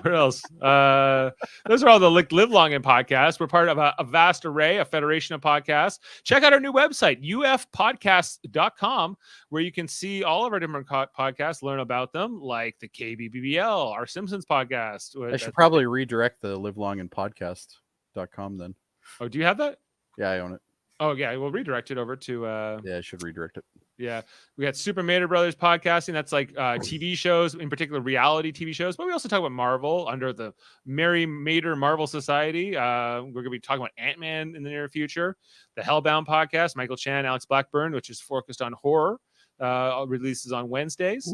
what else? Those are all the Live Long in podcasts. We're part of a vast array, a federation of podcasts. Check out our new website, ufpodcast.com, where you can see all of our different podcasts, learn about them, like the KBBBL, our Simpsons podcast. I should probably redirect the Live Long and Podcast.com then. Oh, do you have that? Yeah, I own it. Oh, yeah. We'll redirect it over to Yeah, I should redirect it. yeah, we got Super Mater Brothers podcasting. That's like TV shows, in particular reality TV shows. But we also talk about Marvel under the Mary Mater Marvel Society. We're going to be talking about Ant-Man in the near future. The Hellbound podcast, Michael Chan, Alex Blackburn, which is focused on horror, releases on Wednesdays.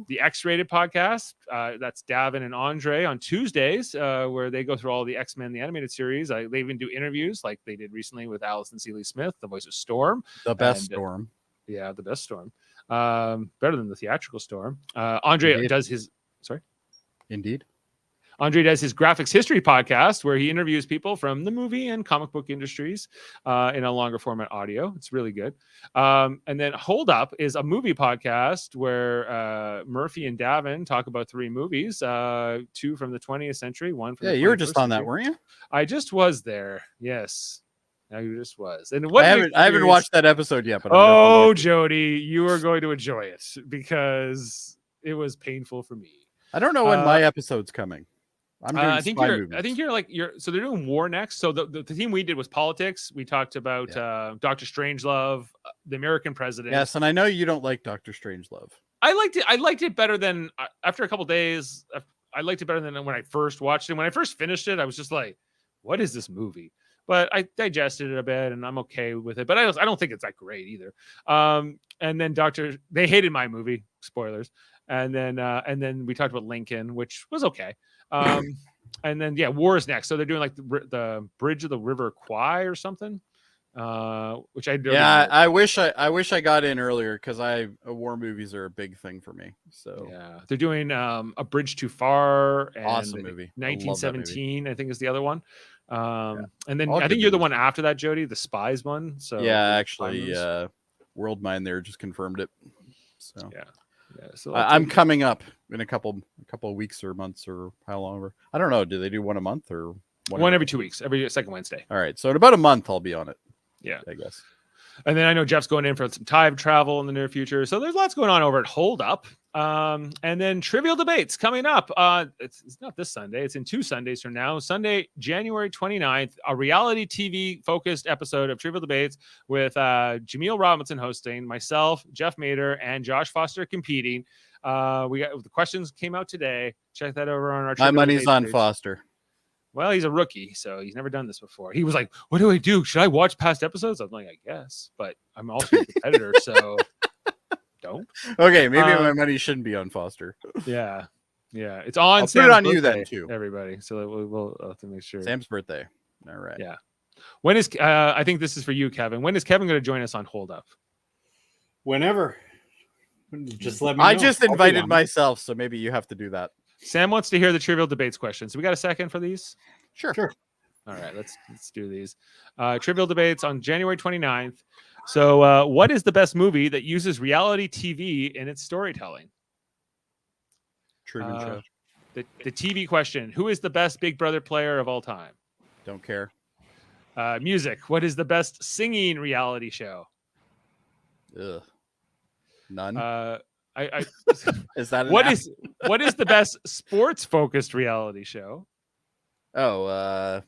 The X-Rated podcast, that's Davin and Andre on Tuesdays, where they go through all the X-Men, the animated series. They even do interviews like they did recently with Allison Seeley Smith, the voice of Storm. The best And, Storm. Yeah, the best Storm. Better than the theatrical Storm. Andre Indeed. does his... Sorry? Indeed. Andre does his graphics history podcast where he interviews people from the movie and comic book industries in a longer format audio. It's really good. And then Hold Up is a movie podcast where Murphy and Davin talk about 3 movies, 2 from the 20th century, 1 from the 21st you were just on that, century. weren't you? I just was there. Yes. I just was. And I haven't watched that episode yet, but oh, Jody, you are going to enjoy it because it was painful for me. I don't know when my episode's coming. I'm doing I think movies. you're so they're doing war next. So the theme we did was politics. We talked about Dr. Strangelove, the American president. Yes, and I know you don't like Dr. Strangelove. I liked it better than after a couple days. I liked it better than when I first watched it. When I first finished it, I was just like, "What is this movie?" But I digested it a bit, and I'm okay with it. But I don't think it's that great either. And then they hated my movie. Spoilers. And then we talked about Lincoln, which was okay. And then war is next. So they're doing like the Bridge of the River Kwai or something, which I don't. Yeah, I wish I got in earlier because war movies are a big thing for me. So yeah, they're doing A Bridge Too Far. And awesome movie. 1917, I think is the other one. And then All I good think you're the movies. one after that, Jody, the Spies one. So yeah, actually, World Mind there just confirmed it. So yeah. So I'm coming up in a couple of weeks or months or how long ever. I don't know. Do they do one a month or one every 2 weeks, every second Wednesday? All right. So in about a month, I'll be on it. Yeah, I guess. And then I know Jeff's going in for some time travel in the near future. So there's lots going on over at Hold Up. And then Trivial Debates coming up. It's not this Sunday. It's in 2 Sundays from now. Sunday, January 29th, a reality TV focused episode of Trivial Debates with Jaemeel Robinson hosting, myself, Jeff Mader, and Josh Foster competing. The questions came out today. Check that over on our My Trivial money's Debates on page. Foster. Well, he's a rookie, so he's never done this before. He was like, "What do I do? Should I watch past episodes?" I'm like, "I guess," but I'm also a competitor, so don't. Okay, maybe my money shouldn't be on Foster. Yeah, it's on. I'll Sam's put it on you birthday, then too, everybody. So we'll have to make sure. Sam's birthday. All right. Yeah. When is? I think this is for you, Kevin. When is Kevin going to join us on Hold Up? Whenever. Just let me know. I just I'll be invited on. myself, so maybe you have to do that. Sam wants to hear the Trivial Debates questions. We got a second for these? Sure. All right, let's do these. Trivial Debates on January 29th. So what is the best movie that uses reality TV in its storytelling? Truman Show. The TV question. Who is the best Big Brother player of all time? Don't care. Music. What is the best singing reality show? Ugh. None. Is that what is the best sports focused reality show? Oh,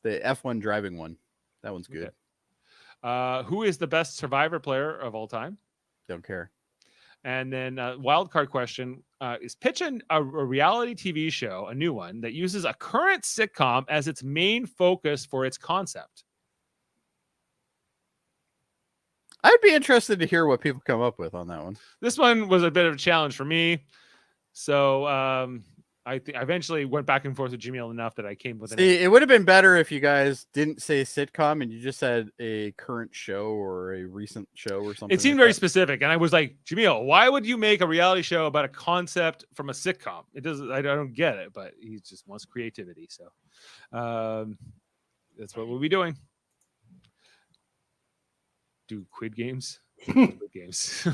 the F1 driving one. That one's good. Okay. Who is the best Survivor player of all time? Don't care. And then wild card question is pitching a reality TV show, a new one that uses a current sitcom as its main focus for its concept. I'd be interested to hear what people come up with on that one. This one was a bit of a challenge for me. So I eventually went back and forth with Jaemeel enough that I came with See, it would have been better if you guys didn't say sitcom and you just said a current show or a recent show or something. It seemed very specific, and I was like, Jaemeel, why would you make a reality show about a concept from a sitcom? It doesn't. I don't get it, but he just wants creativity. So that's what we'll be doing. Do Quid games. Squid games.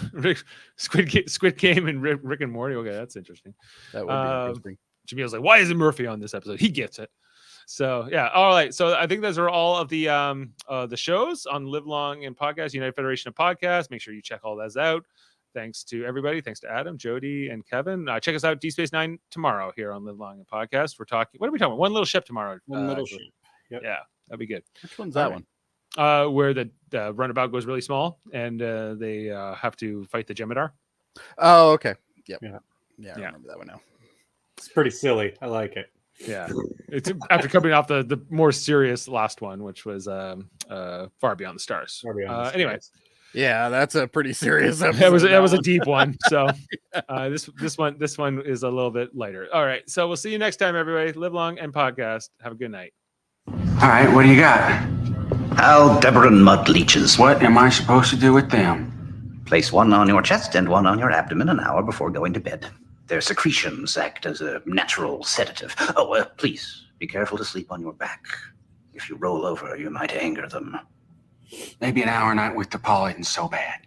Squid Game and Rick and Morty. Okay, that's interesting. That would be interesting. Jameel's like, why isn't Murphy on this episode? He gets it. So yeah, all right. So I think those are all of the shows on Live Long and Podcast, United Federation of Podcasts. Make sure you check all those out. Thanks to everybody. Thanks to Adam, Jody, and Kevin. Check us out D Space 9 tomorrow here on Live Long and Podcast. We're talking. What are we talking about? One little ship tomorrow. One little ship. Yep. Yeah, that'd be good. Which one's that one? Where the runabout goes really small and they have to fight the Jemadar. Oh, okay. Yep. Yeah. I remember that one now. It's pretty silly. I like it. Yeah. It's after coming off the more serious last one, which was Far Beyond the Stars. Anyway. Yeah, that's a pretty serious episode. It was a deep one. So this one is a little bit lighter. All right. So we'll see you next time, everybody. Live long and podcast. Have a good night. All right, what do you got? Aldebaran mud leeches. What am I supposed to do with them? Place one on your chest and one on your abdomen an hour before going to bed. Their secretions act as a natural sedative. Oh, please, be careful to sleep on your back. If you roll over, you might anger them. Maybe an hour night with DePaul isn't so bad.